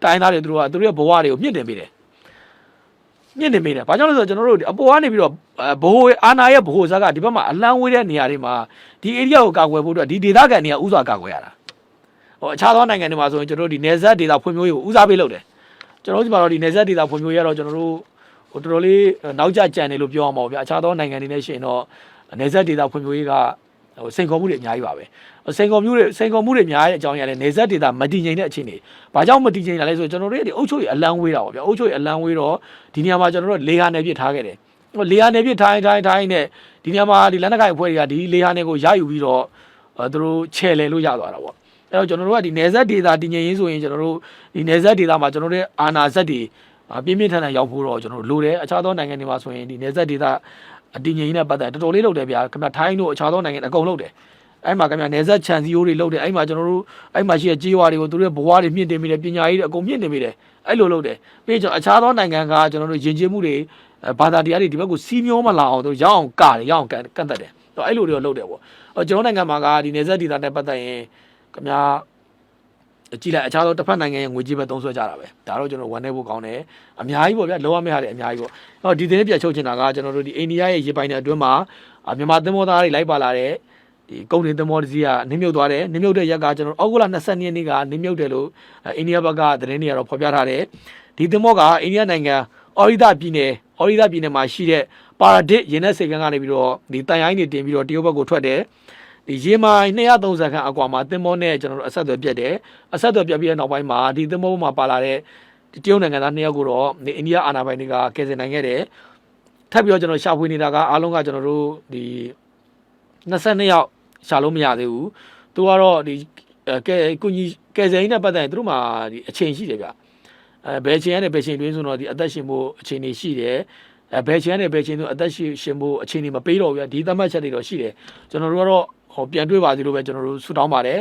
တိုင်းသားတွေသူတို့ကသူတို့ရဲ့ဘဝတွေကိုမြင့်တင်ပေးတယ်ဘာကြောင့်လဲဆိုတော့ကျွန်တော်တို့အပေါ်ကနေပြီးတော့ဘိုးအာနာရဲ့ဘိုးဇက်ကဒီဘက်မှာအလန်းဝေးတဲ့နေရာတွေမှာဒီ area ကိုကာကွယ်ဖို့အတွက်ဒီဒေသခံတွေကဥစွာကာကွယ်ရတာဟိုအခြားသောနိုင်ငံတွေမှာဆိုရင်ကျွန်တော်တို့ဒီနယ်စပ်ဒေသဖွံ့ဖြိုးရေးကိုဦးစားပေးလုပ်တယ်ကျွန်တော်တို့ဒီမှာတော့ဒီနယ်စပ်ဒေသဖွံ့ဖြိုးရေးကတော့ကျွန်တော်တို့ဟိုတော်တော်လေးနောက်ကျကြံနေလို့ပြောအောင်ပါဗျာအခြားသောနိုင်ငံတွေနဲ့ရှိရင်တော့နယ်စပ်ဒေသဖွံ့ဖြိုးရေးကဟိုစိန်ခေါ်မှုတွေအများကြီးပါပဲစိန်ခေါ်မှုတွေများတဲ့အကြောင်းအရာနဲ့နယ်စပ်ဒေသမတည်ငြိမ်တဲ့အခြေအနေဘာကြောင့်မတည်ငြိမ်တာလဲဆိုတော့ကျွန်တော်တို့ဒီအုပ်ချုပ်ရေးအလန်းဝေးတာပါဗျာအုပ်ချုပ်ရေးအလန်းဝေးတော့ဒီနေရာမှာကျွန်တော်တို့လေဟာနယ်ပြစ်ထားခဲ့တယ်လေဟာနယ်ပြစ်ထိုင်းနဲ့ဒီနေရာမှာဒီလက်နက်ကိုင်အဖွဲ့တွေကဒီလေဟာနယ်ကိုရယူပြီးတော့သူတို့ချဲ့လဲလို့ရသွားတာပေါ့အဲ့တော့ကျွန်တော်တို့ကဒီနယ်စပ်ဒေသတည်ငြိမ်ရေးဆိုရင်ကျွန်တော်တို့ဒီနယ်စပ်ဒေသမှာကျွန်တော်တို့အာဏာစက်တွေပြင်းပြင်းထန်ထန်ရောက်ဖို့တော့ကျွန်တော်တို့လိုတယ်အခြားသောနိုင်ငံတွေမှာဆိုရင်ဒီနယ်စပ်ဒေသအတည်ငြိမ်နဲ့ပတ်သက်တော်တော်လေးလုပ်တယ်ဗျာခင်ဗျထိုင်းတို့အခြားသောနိုင်ငံအကုန်လုပ်တယ်အဲ့မှာခင်ဗျနယ်စပ်ခြံစည်းရိုးတွေလုပ်တယ်အဲ့မှာကျွန်တော်တို့အဲ့မှာရှိတဲ့ကြေးဝါတွေကိုသူတို့ရဲ့ဘဝတွေမြင့်တင်မိတယ်ပညာရေးတွေအကုန်မြင့်တင်မိတယ်အဲ့လိုလုပ်တယ်ပြီးတော့အခြားသောနိုင်ငံကကျွန်တော်တို့ယဉ်ကျေးမှုတွေဘာသာတရားတွေဒီဘက်ကိုစီးမျောမလာအောင်တို့ရအောင်ကတ်တတ်တယ်တော့အဲ့လိုတွေလုပ်တယ်ပေါ့ကျွန်တော်နိုင်ငံမှာကဒီနယ်စပ်ဒေသနဲ့ပတ်သက်ရင်ခင်ဗျကြည့်လိုက်အခြားသောတစ်ဖက်နိုင်ငံရဲ့ငွေကြေးပဲသုံးစွဲကြတာပဲဒါတော့ကျွန်တော်ဝန်နေဖို့ကောင်းတယ်အများကြီးပေါ့ဗျာလောရမယ့်ဟာတွေအများကြီးပေါ့ဟောဒီသတင်းပြတ်ချုပ်ချင်တာကကျွန်တော်တို့ဒီအိန္ဒိယရဲ့ရေပိုင်တဲ့အတွင်းမှာမြန်မာသင်္ဘောသားတွေလိုက်ပါလာတဲ့ဒီကုန်တင်သင်္ဘောတစ်စီးကနင်းမြုပ်သွားတယ်နင်းမြုပ်တဲ့ရက်ကကျွန်တော်အောက်တိုဘာ22ရက်နေ့ကနင်းမြုပ်တယ်လို့အိန္ဒိယဘက်ကသတင်းတွေကတော့ဖော်ပြထားတယ်ဒီသင်္ဘောကအိန္ဒိယနိုင်ငံအော်ရီဒါပြည်နယ်မှာရှိတဲ့ပါရာဒစ်ရေနက်စိတ်ကန်းကနေပြီးတော့ဒီတန်ရိုင်းတွေတင်ပြီးတော့တရုတ်ဘက်ကိုထွက်တယ်ဒီရေမိုင်230ခန့်အကွာမှာသင်္ဘောနဲ့ကျွန်တော်တို့အဆက်အသွယ်ပြတ်တယ်အဆက်အသွယ်ပြတ်ပြီးတဲ့နောက်ပိုင်းမှာဒီသင်္ဘောမှာပါလာတဲ့ဒီတရုတ်နိုင်ငံသား2ယောက်ကိုတော့အိန္ဒိယအာဏာပိုင်တွေကကယ်ဆယ်နိုင်ခဲ့တယ်ထပ်ပြီးတော့ကျွန်တော်ရှာဖွေနေတာကအားလုံးကကျွန်တော်တို့ဒီ22ယောက်ရှာလို့မရသေးဘူးသူကတော့ဒီကုညီကယ်ဆယ်ရေးနဲ့ပတ်သက်ရင်သူတို့မှာဒီအချိန်ရှိတယ်ဗျဘယ်အချိန်နဲ့ဘယ်အချိန်တွင်းဆိုတော့ဒီအသက်ရှင်ဖို့အချိန်တွေရှိတယ် ဘယ်ချင်းနဲ့ဘယ်ချင်းတို့အသက်ရှင်ဖို့အခြေအနေမပေးတော့ဘူးဒီသတ်မှတ်ချက်တွေတော့ရှိတယ်ကျွန်တော်တို့ကတော့ဟောပြန်တွေ့ပါစီလို့ပဲကျွန်တော်တို့ဆုတောင်းပါတယ်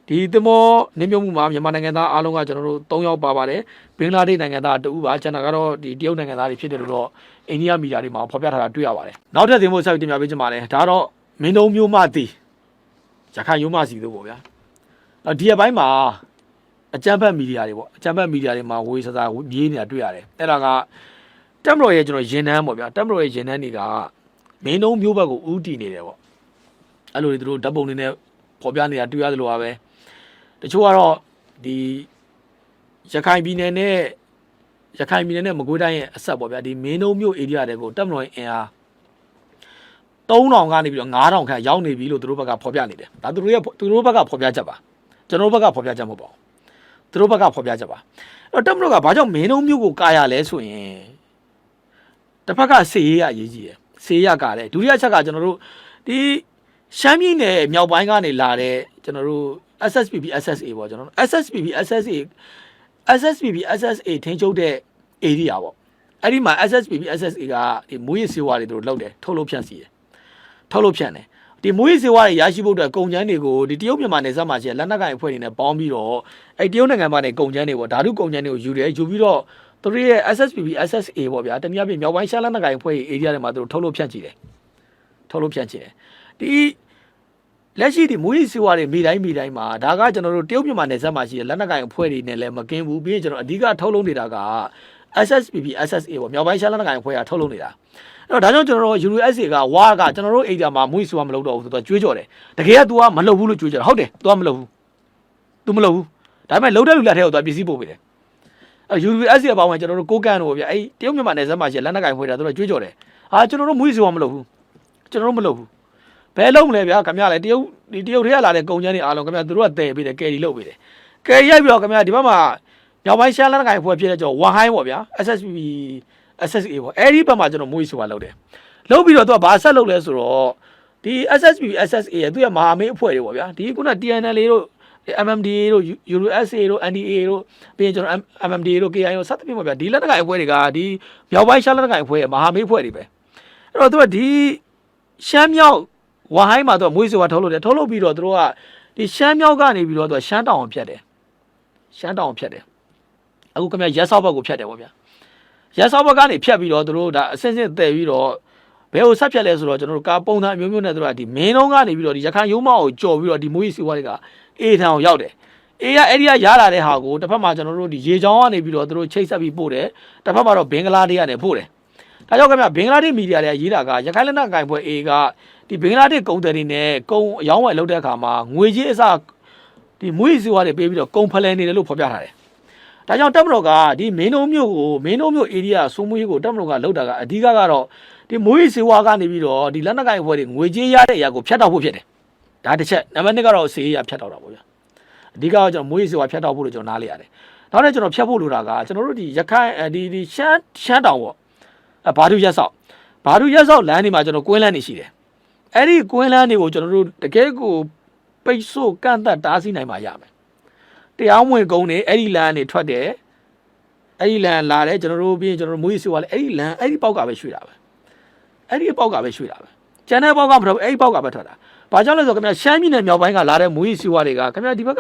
ဒီသမောနေမျိုးမှုမှာမြန်မာနိုင်ငံသားအားလုံးကကျွန်တော်တို့3ယောက်ပါပါတယ်ဘင်္ဂလားဒေ့ရှ်နိုင်ငံသား2ဦးပါကျွန်တော်ကတော့ဒီတရုတ်နိုင်ငံသားတွေဖြစ်တယ်လို့တော့အိန္ဒိယမီဒီယာတွေမှာဖော်ပြထားတာတွေ့ရပါတယ်နောက်ထပ်သင်ဖို့ဆက်ပြီးတင်ပြပေးချင်ပါတယ်ဒါတော့မင်းတို့မျိုးမသည်ရခိုင်ရိုးမစီတို့ပေါ့ဗျာဒီအပိုင်းမှာအကြမ်းဖက်မီဒီယာတွေပေါ့အကြမ်းဖက်မီဒီယာတွေမှာဝေးစားမြေးနေတာတွေ့ရတယ်အဲ့ဒါကတက်မတော်ရဲ့ကျွန်တော်ရင်နှန်းပေါ့ဗျာတက်မတော်ရဲ့ရင်နှန်းတွေကမင်းတို့မျိုးဘက်ကိုဥတီနေတယ်ပေါ့အဲ့လိုတွေသူတို့ဓာတ်ပုံတွေနဲ့ဖော်ပြနေတာတွေ့ရတယ်လို့ပါပဲတချို့ကတော့ဒီရခိုင်ပြည်နယ်နဲ့မကွေးတိုင်းရဲ့အဆက်ပေါ့ဗျာဒီမင်းတို့မျိုးဧရိယာတွေကိုတက်မတော်ရဲ့အင်အား3000ကနေပြီးတော့9000ခန့်ရောက်နေပြီလို့သူတို့ဘက်ကဖော်ပြနေတယ်ဒါသူတို့ဘက်ကဖော်ပြချက်ပါကျွန်တော်တို့ဘက်ကဖော်ပြချက်မဟုတ်ပါဘူးသူတို့ဘက်ကဖော်ပြချက်ပါအဲ့တော့တက်မတော်ကဘာကြောင့်မင်းတို့မျိုးကိုကာရလဲဆိုရင်တစ်ဖက်ကစေရေးရအရေးကြီးတယ်စေရကာတယ်ဒုတိယချက်ကကျွန်တော်တို့ဒီရှမ်းပြည်နယ်မြောက်ပိုင်းကနေလာတဲ့ကျွန်တော်တို့ SSPP SSA ပေါ့ကျွန်တော်တို့ SSPP SSA ထင်းချုပ်တဲ့ area ပေါ့အဲ့ဒီမှာ SSPP SSA ကဒီမွေးရစေဝါတွေတို့လောက်တယ်ထုတ်လို့ဖြန့်စီတယ်ထုတ်လို့ဖြန့်တယ်ဒီမွေးစေဝါတွေရရှိဖို့အတွက်ကုန်ကျန်းတွေကိုဒီတရုတ်မြန်မာနယ်စပ်မှာရှိတဲ့လက်နက်ကိုင်အဖွဲ့တွေနဲ့ပေါင်းပြီးတော့အဲ့တရုတ်နိုင်ငံမှာနေကုန်ကျန်းတွေပေါ့ဓာတုကုန်ကျန်းတွေကိုယူတယ်ယူပြီးတော့သူတို့ရဲ့ SSPP SSA ပေါ့ဗျာတနည်းအားဖြင့်မြောက်ပိုင်းရှမ်းလက်နက်ကိုင်အဖွဲ့ area တွေမှာသူတို့ထုတ်လို့ဖြန့်ကြည့်တယ်ထုတ်လို့ဖြန့်ကြည့်တယ်ဒီလက်ရှိဒီမွေးစေဝါတွေမိတိုင်းမှာဒါကကျွန်တော်တို့တရုတ်မြန်မာနယ်စပ်မှာရှိတဲ့လက်နက်ကိုင်အဖွဲ့တွေနဲ့လည်းမကင်းဘူးပြီးရင်ကျွန်တော်အဓိကထုတ်လုပ်နေတာက SSPP SSA ပေါ့မြောက်ပိုင်းရှမ်းလက်နက်ကိုင်အဖွဲ့ကထုတ်လုပ်နေတာအဲ့တော့ဒါကြောင့်ကျွန်တော်တို့ USA ကဝါကကျွန်တော်တို့အိမ်မှာမွေးစေဝါမလုပ်တော့ဘူးဆိုတော့ကြွေးကြော်တယ်တကယ်က तू ကမလုပ်ဘူးလို့ကြွေးကြော်တယ်ဟုတ်တယ် तू ကမလုပ်ဘူး तू မလုပ်ဘူးဒါပေမဲ့လုပ်တဲ့လူလက်ထဲကို तू ပစ္စည်းပို့ပေးတယ်အဲ့ USA အပေါင်းမှာကျွန်တော်တို့ကိုကန့်တို့ဗျအဲ့တရုတ်မြန်မာနယ်စပ်မှာရှိတဲ့လက်နက်ကိုင်အဖွဲ့တွေသူတို့ကြွေးကြော်တယ်ဟာကျွန်တော်တို့မွေးစေဝါမလုပ်ဘူးကျွန်တော်တို့မလုပ်ဘူးဘယ်လုံးမလဲဗျာခင်ဗျားလည်းတရုတ်ထဲကလာတဲ့ကုန်ကျန်းတွေအားလုံးခင်ဗျားတို့ကတည်ပေးတယ်ကယ်ရီလုပ်ပေးတယ်ကယ်ရီရိုက်ပြီးတော့ခင်ဗျားဒီဘက်မှာမြောက်ပိုင်းရှမ်းလက်နက်ကိုင်အဖွဲ့ဖြစ်တဲ့ကျော်ဝမ်ဟိုင်းပေါ့ဗျာ SSPP SSA ပေါ့အဲ့ဒီဘက်မှာကျွန်တော်မွေးဆိုတာလုပ်တယ်လုပ်ပြီးတော့သူကဘာဆက်လုပ်လဲဆိုတော့ဒီ SSPP SSA ရဲ့သူရဲ့မဟာမိတ်အဖွဲ့တွေပေါ့ဗျာဒီခုန TNL တို့ MMDA တို့ USA တို့ NDA တို့ပြီးရင်ကျွန်တော် MMDA တို့ KI တို့စသဖြင့်ပေါ့ဗျာဒီလက်နက်ကိုင်အဖွဲ့တွေကဒီမြောက်ပိုင်းရှမ်းလက်နက်ကိုင်အဖွဲ့ရဲ့မဟာမိတ်အဖွဲ့တွေပဲအဲ့တော့သူကဒီရှမ်းမြောက်ဝမ်ဟိုင်းမှာတော့မွေးစေဝါထုတ်လုပ်တယ်ထုတ်လုပ်ပြီးတော့သူတို့ကဒီရှမ်းမြောက်ကနေပြီးတော့သူကရှမ်းတောင်ကိုဖြတ်တယ်အခုခင်ဗျာရက်ဆောက်ဘက်ကိုဖြတ်တယ်ပေါ့ဗျာရက်ဆောက်ဘက်ကနေဖြတ်ပြီးတော့သူတို့ဒါအစင်းစင်းတည်ပြီးတော့ဘယ်ကိုဆက်ဖြတ်လဲဆိုတော့ကျွန်တော်တို့ကာပုံစံအမျိုးမျိုးနဲ့သူတို့ကဒီမင်းလုံးကနေပြီးတော့ဒီရခိုင်ရုံးမကိုကြော်ပြီးတော့ဒီမွေးစေဝါတွေကအေးထံကိုရောက်တယ်အေးရအဲ့ဒီကရလာတဲ့ဟာကိုတစ်ဖက်မှာကျွန်တော်တို့ဒီရေချောင်းကနေပြီးတော့သူတို့ချိတ်ဆက်ပြီးပို့တယ်တစ်ဖက်မှာတော့ဘင်္ဂလားဒေ့ရှ်ကနေပို့တယ်ဒါကြောင့်ခင်ဗျာဘင်္ဂလားဒေ့ရှ်မီဒီယာတွေကရေးတာကရခိုင်လက်နက်ကိုင်ဖွဲ့ A ကဒီဘင်္ဂလားဒေ့ရှ်ကုန်တယ်တွေနဲ့ကုန်အယောင်းဝယ်လုပ်တဲ့အခါမှာငွေကြီးအစဒီမွေးစေဝါတွေပေးပြီးတော့ကုန်ဖလဲနေတယ်လို့ဖော်ပြထားတယ်ဒါကြောင့်တက်မတော်ကဒီမင်းတို့မျိုး area စိုးမွေးကိုတက်မတော်ကလောက်တာကအဓိကကတော့ဒီမွေးစေဝါကနေပြီးတော့ဒီလက်နက်ကိုင်အဖွဲ့တွေငွေကြေးရတဲ့အရာကိုဖျက်တောက်ဖို့ဖြစ်တယ်ဒါတစ်ချက်နံပါတ်2ကတော့စေးရဖျက်တောက်တာပေါ့ဗျာအဓိကတော့ကျွန်တော်မွေးစေဝါဖျက်တောက်ဖို့လို့ကျွန်တော်နားလေရတယ်နောက်တစ်ကျွန်တော်ဖျက်ဖို့လိုတာကကျွန်တော်တို့ဒီရခိုင်ဒီရှမ်းတောင်ပေါ့ဘာဒုရက်ဆောက်လမ်းတွေမှာကျွန်တော်ကွင်းလမ်းတွေရှိတယ်အဲ့ဒီကွင်းလမ်းတွေကိုကျွန်တော်တို့တကယ်ကိုပိတ်ဆို့ကန့်သက်တားဆီးနိုင်မှာရမယ်တရားဝင်ကုန်းနေအဲ့ဒီလမ်းနေထွက်တယ်အဲ့ဒီလမ်းလာတယ်ကျွန်တော်တို့ပြီးရင်ကျွန်တော်တို့မွေးစေဝါလဲအဲ့ဒီလမ်းအဲ့ဒီပေါက်ကပဲရွှေ့တာပဲအဲ့ဒီပေါက်ကပဲရွှေ့တာပဲကျန်တဲ့ပေါက်ကမထွက်ဘူးအဲ့ဒီပေါက်ကပဲထွက်တာဘာကြောင့်လဲဆိုတော့ခင်ဗျာရှမ်းပြည်နယ်မြောက်ပိုင်းကလာတဲ့မွေးစေဝါတွေကခင်ဗျာဒီဘက်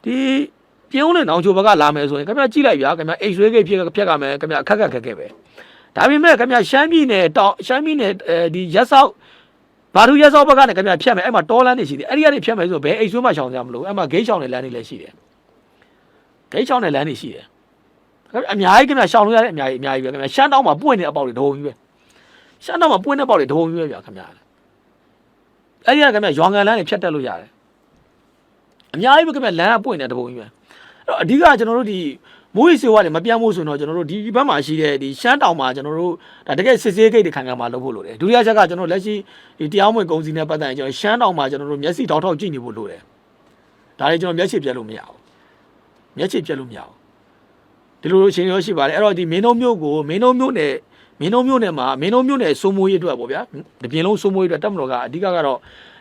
ကဒီပြင်းဦးနဲ့နောင်ချိုဘက်ကလာမယ်ဆိုရင်ခင်ဗျာကြည့်လိုက်ဗျာခင်ဗျာအိတ်ဆွဲကိတ်ဖြတ်ကမယ်ခင်ဗျာအခက်ခက်ပဲဒါပေမဲ့ခင်ဗျာရှမ်းပြည်နယ်ဒီရက်ဆောက်ဘာလို့ရက်ဆောက်ဘက်ကနေခင်ဗျာဖြတ်မယ်အဲ့မှာတောလန်းနေရှိတယ်အဲ့ဒီကနေဖြတ်မယ်ဆိုဘယ်အိတ်ဆွဲမှရှောင်ကြမလို့အဲ့မှာဂိတ်ရှောင်တဲ့လမ်းတွေလည်းရှိတယ်ဂိတ်ရှောင်တဲ့လမ်းတွေရှိတယ်အများကြီးခင်ဗျာရှောင်လို့ရတဲ့အများကြီးပဲခင်ဗျာရှမ်းတောင်မှာပွင့်နေအပေါက်တွေဒုံကြီးပဲရှမ်းတောင်မှာပွင့်တဲ့ပေါက်တွေဒုံကြီးပဲဗျာခင်ဗျာအဲ့ဒီကခင်ဗျာရွာငံလမ်းတွေဖြတ်တက်လို့ရတယ်အများကြီးပဲခင်ဗျာလမ်းကပွင့်နေတဲ့ဒုံကြီးပဲအဲ့တော့အဓိကကျွန်တော်တို့ဒီမွေးစေဝါတွေမပြတ်မို့ဆိုတော့ကျွန်တော်တို့ဒီဘက်မှာရှိတဲ့ဒီရှမ်းတောင်မှာကျွန်တော်တို့ဒါတကယ်စစ်ဆေးဂိတ်တွေခံမှာလုပ်ဖို့လိုတယ်ဒုတိယချက်ကကျွန်တော်လက်ရှိဒီတရားမဝင်ကုန်စည်နဲ့ပတ်သက်ရင်ကျွန်တော်ရှမ်းတောင်မှာကျွန်တော်တို့မျက်စိတောက်ထောက်ကြည့်နေဖို့လိုတယ်ဒါတွေကျွန်တော်မျက်ခြေပြတ်လို့မရဘူးဒီလိုအချိန်ရောရှိပါတယ်အဲ့တော့ဒီမင်းတို့မျိုးကိုမင်းတို့မျိုးနဲ့စိုးမိုးရေးအတွက်ပေါ့ဗျာတပြင်လုံးစိုးမိုးရေးအတွက်တက်မတော်ကအဓိကကတော့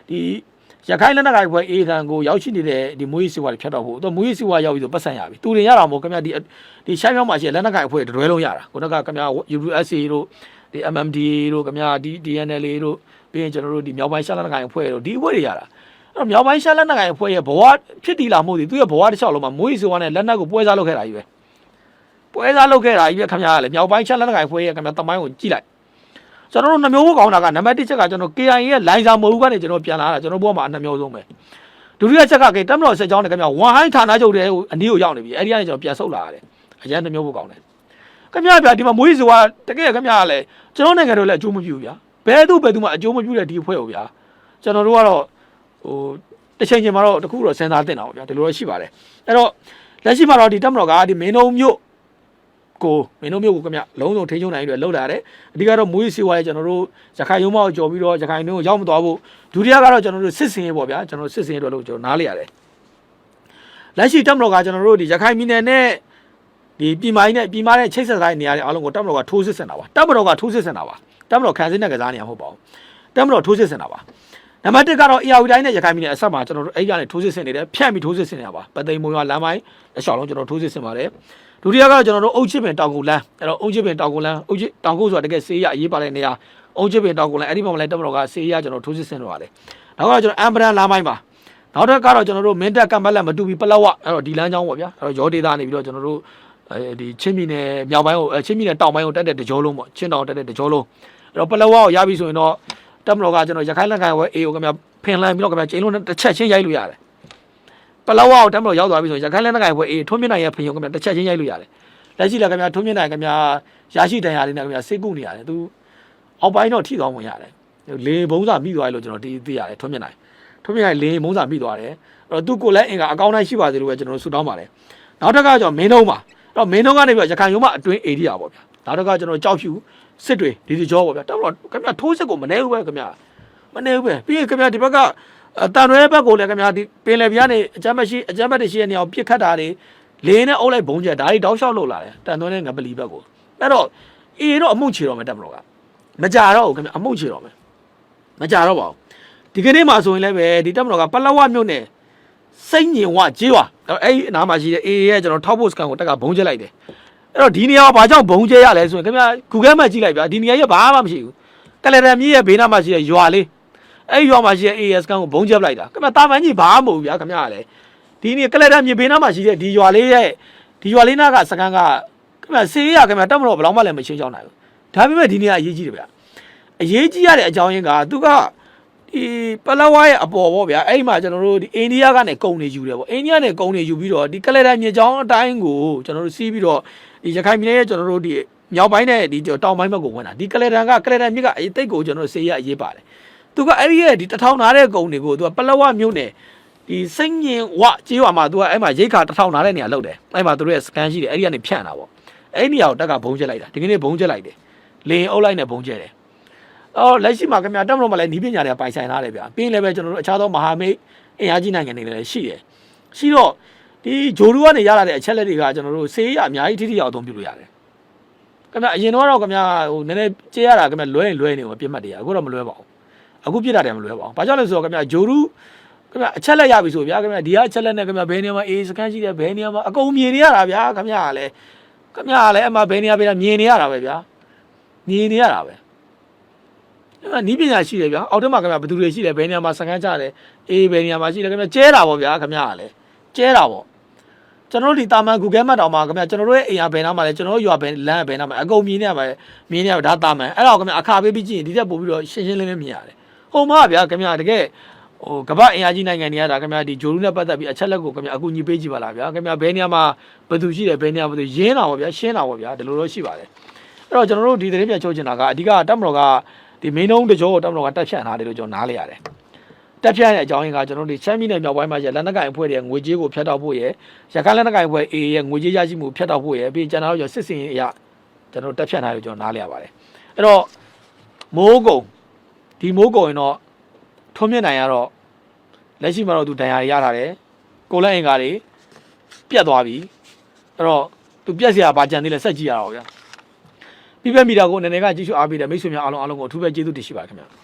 ဒီရခိုင်လက်နက်ကိုင်ဖွဲ့အေးထံကိုရောက်ရှိနေတဲ့ဒီမွေးစေဝါတွေဖြတ်တော့ဖို့တော့မွေးစေဝါရောက်ပြီးဆိုပတ်စံရပြီသူတွေရတာမဟုတ်ခင်ဗျာဒီရှိုင်းမြောက်မှာရှိတဲ့လက်နက်ကိုင်အဖွဲ့တွဲလုံးရတာခုနကခင်ဗျာ USA တို့ ဒီ MMD တို့ခင်ဗျာဒီ DNL တို့ပြီးရင်ကျွန်တော်တို့ဒီမြောက်ပိုင်းရှာလက်နက်ကိုင်အဖွဲ့တို့ဒီအဖွဲ့တွေရတာအဲ့တော့မြောက်ပိုင်းရှာလက်နက်ကိုင်အဖွဲ့ရဲ့ဘဝဖြစ်တည်လာမှုတွေသူရဲ့ဘဝတစ်လျှောက်လုံးမှာမွေးစွာနဲ့လက်နက်ကိုပွဲစားလုပ်ခဲ့တာကြီးပဲပွဲစားလုပ်ခဲ့တာကြီးပဲခင်ဗျာလေမြောက်ပိုင်းရှာလက်နက်ကိုင်အဖွဲ့ရဲ့ခင်ဗျာတမိုင်းကိုကြည့်လိုက်ကျွန်တော်တို့နှမျိုးကောင်းတာကနံပါတ်1ချက်ကကျွန်တော် KIA ရဲ့လိုင်စာမဟုတ်ဘူးကနေကျွန်တော်ပြန်လာတာကျွန်တော်ဘဝမှာအနှမျိုးဆုံးပဲဒုတိယချက်ကတက်မတော်စစ်ကြောင်းနဲ့ခင်ဗျာဝန်ဟိုင်းဌာနချုပ်တဲ့အနည်းကိုရောက်နေပြီအဲ့ဒီကနေကျွန်တော်ပြန်ဆုတ်လာရတယ်အရင်နှမျိုးကောင်းတယ်ခင်ဗျာဗျာဒီမှာမွေးစွာတကယ်ခင်ဗျာလေကျွန်တော်နိုင်ငံတို့လည်းအကျိုးမပြုဘူးဗျာဘယ်သူမှအကျိုးမပြုတဲ့ဒီအဖွဲ့ကိုဗျာကျွန်တော်တို့ကတော့ဟိုတစ်ချိန်ချိန်မှာတော့တခုတော့စဉ်းစားတင်တာပေါ့ဗျာဒီလိုတော့ရှိပါတယ်အဲ့တော့လက်ရှိမှာတော့ဒီတက်မတော်ကဒီမင်းုံမျိုးကိုခင်ဗျလုံးစုံထိချုံနိုင်ပြီးတော့လှုပ်လာတယ်အဓိကတော့မွေးစီဝါရဲ့ကျွန်တော်တို့ရခိုင်ရုံးမောက်ကြော်ပြီးတော့ရခိုင်တွင်းကိုရောက်မသွားဖို့ဒုတိယကတော့ကျွန်တော်တို့စစ်စင်ရေးပေါ့ဗျာကျွန်တော်စစ်စင်ရေးတော့လို့ကျွန်တော်နားလေရတယ်လက်ရှိတက်မတော်ကကျွန်တော်တို့ဒီရခိုင်ပြည်နယ်နဲ့ဒီပြည်မိုင်းနဲ့ပြည်မနဲ့ချိတ်ဆက်ဆိုင်နေရာတွေအားလုံးကိုတက်မတော်ကထိုးစစ်ဆင်တာပါတက်မတော်ကထိုးစစ်ဆင်တာပါတက်မတော်ခံစစ်နဲ့ကစားနေရမဟုတ်ပါဘူးတက်မတော်ထိုးစစ်ဆင်တာပါနံပါတ်1ကတော့ AR တိုင်းနဲ့ရခိုင်ပြည်နယ်အဆက်မှာကျွန်တော်တို့အဲ့ကနေထိုးစစ်ဆင်နေတယ်ဖြန့်ပြီးထိုးစစ်ဆင်နေတာပါပသိမ်မုံရွာလမ်းပိုင်းအလျှောက်လုံးကျွန်တော်ထိုးစစ်ဆင်ပါတယ်ဒုတိယကတော့ကျွန်တော်တို့အုတ်ချစ်ပင်တောင်ကုန်းလမ်းအဲ့တော့အုတ်ချစ်ပင်တောင်ကုန်းလမ်းအုတ်ချစ်တောင်ကုန်းဆိုတာတကယ်ဆေးရအရေးပါတဲ့နေရာအုတ်ချစ်ပင်တောင်ကုန်းလမ်းအဲ့ဒီမှာလည်းတက်မတော်ကဆေးရကျွန်တော်ထိုးစစ်ဆင်တော့ပါတယ်နောက်ကတော့ကျွန်တော်အမ်ပရန်လမ်းပိုင်းပါနောက်တစ်ခါကတော့ကျွန်တော်တို့မင်းတက်ကမ်ဘတ်လက်မတူပြီးပလောက်ဝအဲ့တော့ဒီလမ်းကြောင်းပေါ့ဗျာအဲ့တော့ရောဒေသနေပြီးတော့ကျွန်တော်တို့ဒီချင်းပြည်နယ်မြောက်ပိုင်းကိုချင်းပြည်နယ်တောင်ပိုင်းကိုတက်တဲ့တကြောလုံးပေါ့ချင်းတောင်တက်တဲ့တကြောလုံးအဲ့တော့ပလောက်ဝကိုရပြီဆိုရင်တော့တက်မတော်ကကျွန်တော်ရခိုင်လက်ကိုင်ဝဲအေကိုခင်ဗျာဖင်လန်ပြီးတော့ခင်ဗျာကျင်းလုံးတစ်ချက်ချင်းရိုက်လို့ရတယ်ပလောက်ဝကိုတက်မတော်ရောက်သွားပြီဆိုရင်ရခိုင်လက်ကိုင်ဝဲအေထွန်းမြင့်နိုင်ရဲ့ဖင်ရုံခင်ဗျာတစ်ချက်ချင်းရိုက်လို့ရတယ်လက်ရှိလည်းခင်ဗျာထွန်းမြင့်နိုင်ခင်ဗျာရရှိတန်ရာလေးနဲ့ခင်ဗျာစိတ်ကူနေရတယ်သူအောက်ပိုင်းတော့ထိသွားဝင်ရတယ်လေဘုံစာမိသွားတယ်လို့ကျွန်တော်သိရတယ်ထွန်းမြင့်နိုင်လေဘုံစာမိသွားတယ်အဲ့တော့သူကိုလည်းအင်ကအကောင်းတိုင်းရှိပါသေးလို့ပဲကျွန်တော်ဆူတောင်းပါတယ်နောက်တစ်ခါကျတော့မင်းလုံးပါအဲ့တော့မင်းလုံးကနေပြီးရခိုင်ရုံးမအတွင်းအေရီယာပေါ့ဗျာနောက်တစ်ခါကျွန်တော်ကြောက်ဖြူစစ်တွေဒီကြောပေါ့ဗျာတက်တော့ခင်ဗျာထိုးစစ်ကိုမနေဘူးပဲခင်ဗျာမနေဘူးပဲပြီးရင်ခင်ဗျာဒီဘက်ကတန်ရွဲဘက်ကိုလည်းခင်ဗျာဒီပင်လယ်ပြားနေအကြမ်းဖက်တွေရှိတဲ့နေရာကိုပြစ်ခတ်တာတွေလေနဲ့အုပ်လိုက်ဘုံကျက်ဒါတွေတောက်လျှောက်လုပ်လာတယ်တန်သွင်းတဲ့ငပလီဘက်ကိုအဲ့တော့အေတော့အမှုချေတော့မယ်တက်မလို့ကမကြတော့ဘူးခင်ဗျာအမှုချေတော့မယ်မကြတော့ပါဘူးဒီကနေ့မှဆိုရင်လည်းပဲဒီတက်မလို့ကပလက်ဝမြို့နယ်စိတ်ညင်ဝကြေးဝအဲ့အနားမှာရှိတဲ့အေရဲ့ကျွန်တော်ထောက်ဖို့စကန်ကိုတက်ကဘုံကျက်လိုက်တယ်အဲ့တော့ဒီနေရာကဘာကြောင့်ဘုံကျဲရလဲဆိုရင်ခင်ဗျာ Google မှာကြည့်လိုက်ဗျာဒီနေရာကြီးဘာမှမရှိဘူးကလရန်မြစ်ရဲ့ဘေးနားမှာရှိတဲ့ရွာလေးအဲ့ရွာမှာရှိတဲ့ AS ကန်ကိုဘုံကျက်လိုက်တာခင်ဗျာတာမန်ကြီးဘာမှမဟုတ်ဘူးဗျာခင်ဗျာလေဒီနေကလရန်မြစ်ဘေးနားမှာရှိတဲ့ဒီရွာလေးနားကစကန်ကခင်ဗျာဆေးရခင်ဗျာတက်မလို့ဘယ်တော့မှလည်းမချင်းချောင်းနိုင်ဘူးဒါပေမဲ့ဒီနေရာအရေးကြီးတယ်ဗျာအရေးကြီးရတဲ့အကြောင်းရင်းကသူကဒီပလဝါရဲ့အပေါ်ပေါ့ဗျာအဲ့မှာကျွန်တော်တို့ဒီအိန္ဒိယကနေကုန်နေယူတယ်ပေါ့အိန္ဒိယနဲ့ကုန်နေယူပြီးတော့ဒီကလရန်မြစ်ကြောင်းအတိုင်းကိုကျွန်တော်တို့စီးပြီးတော့ဒီရခိုင်ပြည်နယ်ရဲ့ကျွန်တော်တို့ဒီမြောက်ပိုင်းနဲ့ဒီတောင်ပိုင်းဘက်ကိုဝင်တာဒီကလရန်မြစ်ကအတိတ်ကိုကျွန်တော်တို့ဆေးရအရေးပါတယ်သူကအဲ့ဒီရဲ့ဒီတထောင်နာတဲ့ကုန်တွေကိုသူကပလဝမြို့နယ်ဒီစိတ်ညင်ဝကြေးရွာမှာသူကအဲ့မှာရိတ်ခါတထောင်နာတဲ့နေရာလောက်တယ်အဲ့မှာသူတို့ရဲ့စကန်ရှိတယ်အဲ့ဒီကနေဖြန့်တာပေါ့အဲ့ဒီနေရာကိုတက်ကဘုံကျက်လိုက်တာဒီကနေ့ဘုံကျက်လိုက်တယ်လေအုပ်လိုက်နဲ့ဘုံကျက်တယ်အော်လက်ရှိမှာခင်ဗျာတက်မလို့မလဲနီးပညာတွေပိုင်ဆိုင်ထားတယ်ဗျာပြီးရင်လည်းပဲကျွန်တော်တို့အခြားသောမဟာမိတ်အင်အားကြီးနိုင်ငံတွေလည်းရှိတယ်ရှိတော့ဒီဂျိုရူကနေရလာတဲ့အချက်လက်တွေကကျွန်တော်တို့ဆေးရအများကြီးထိထိရောက်အသုံးပြုလို့ရတယ်ခင်ဗျာအရင်တော့ခင်ဗျာဟိုနည်းနည်းကြေးရတာခင်ဗျာလွဲနေမှာပြစ်မှတ်တွေကအခုတော့မလွဲပါဘူးအခုပြစ်တာတယ်မလွဲပါဘူးဘာကြောင့်လဲဆိုတော့ခင်ဗျာဂျိုရူခင်ဗျာအချက်လက်ရပြီဆိုဗျာခင်ဗျာဒီကအချက်လက်နဲ့ခင်ဗျာဘယ်နေရာမှာအေးစကန်ရှိတယ်ဘယ်နေရာမှာအကုန်မြင်နေရတာဗျာခင်ဗျာလည်းအမှဘယ်နေရာပဲမြင်နေရတာပဲဗျာမြင်နေရတာပဲနီးပညာရှိတယ်ဗျာအောက်ထက်မှာခင်ဗျာဘယ်သူတွေရှိတယ်ဘယ်နေရာမှာစကန်ကြတယ်အေးဘယ်နေရာမှာရှိတယ်ခင်ဗျာကျဲတာပေါ့ဗျာခင်ဗျာကလည်းကျဲတာပေါ့ကျွန်တော်တို့ဒီတာမန် Google Map တောင်မှာခင်ဗျာကျွန်တော်တို့ရဲ့အိမ်ယာဘယ်နားမှာလဲကျွန်တော်တို့ရွာဘယ်လမ်းဘယ်နားမှာအကုန်မြင်နေရပါဒါတာမန်အဲ့တော့ခင်ဗျာအခါပေးပြီးကြည့်ရင်ဒီတက်ပို့ပြီးတော့ရှင်းရှင်းလင်းလင်းမြင်ရတယ်ဟိုမှာဗျာခင်ဗျာတကယ်ဟိုကမ္ဘာအင်အားကြီးနိုင်ငံတွေကဒါခင်ဗျာဒီဂျိုရူနဲ့ပတ်သက်ပြီးအချက်လက်ကိုခင်ဗျာအခုညီပေးကြည့်ပါလားဗျာခင်ဗျာဘယ်နေရာမှာဘယ်သူရှိတယ်ဘယ်နေရာဘယ်သူရင်းတာပေါ့ဗျာရှင်းတာပေါ့ဗျာဒီလိုလိုရှိပါတယ်အဲ့တော့ကျွန်တော်တို့ဒီသတင်းပြန်ချုပ်ချင်တာကအဓိကတက်မတော်ကဒီမင်းတုံးတကြောကိုတက်မတော်ကတက်ဖြန့်ထားတယ်လို့ကျွန်တော်နားလေရတယ်တက်ဖြန့်ရဲ့အကြောင်းရင်းကကျွန်တော်တို့ချမ်းပြည်နယ်မြောက်ပိုင်းမှာရလက်နက်ကိုင်အဖွဲ့တွေငွေကြေးကိုဖျက်တောက်ဖို့ရယ်ရခိုင်လက်နက်ကိုင်အဖွဲ့ A ရဲ့ငွေကြေးရရှိမှုဖျက်တောက်ဖို့ရယ်ပြီးကျွန်တော်တို့စစ်စင်အရာကျွန်တော်တက်ဖြန့်ထားတယ်လို့ကျွန်တော်နားလေရပါတယ်အဲ့တော့မိုးကုံရင်တော့ထွန်းမြင့်နိုင်ရတော့လက်ရှိမှာတော့သူဒဏ်ရာရထားတယ်ကိုလက်အင်္ကာတွေပြတ်သွားပြီအဲ့တော့သူပြက်စရာဘာကြံသေးလဲဆက်ကြည့်ရအောင်ဗျာပြပမီတာကိုနည်းနည်းကကြည့်ရှုအားပေးတယ်မိတ်ဆွေများအားလုံးကိုအထူးပဲကျေးဇူးတင်ရှိပါခင်ဗျာ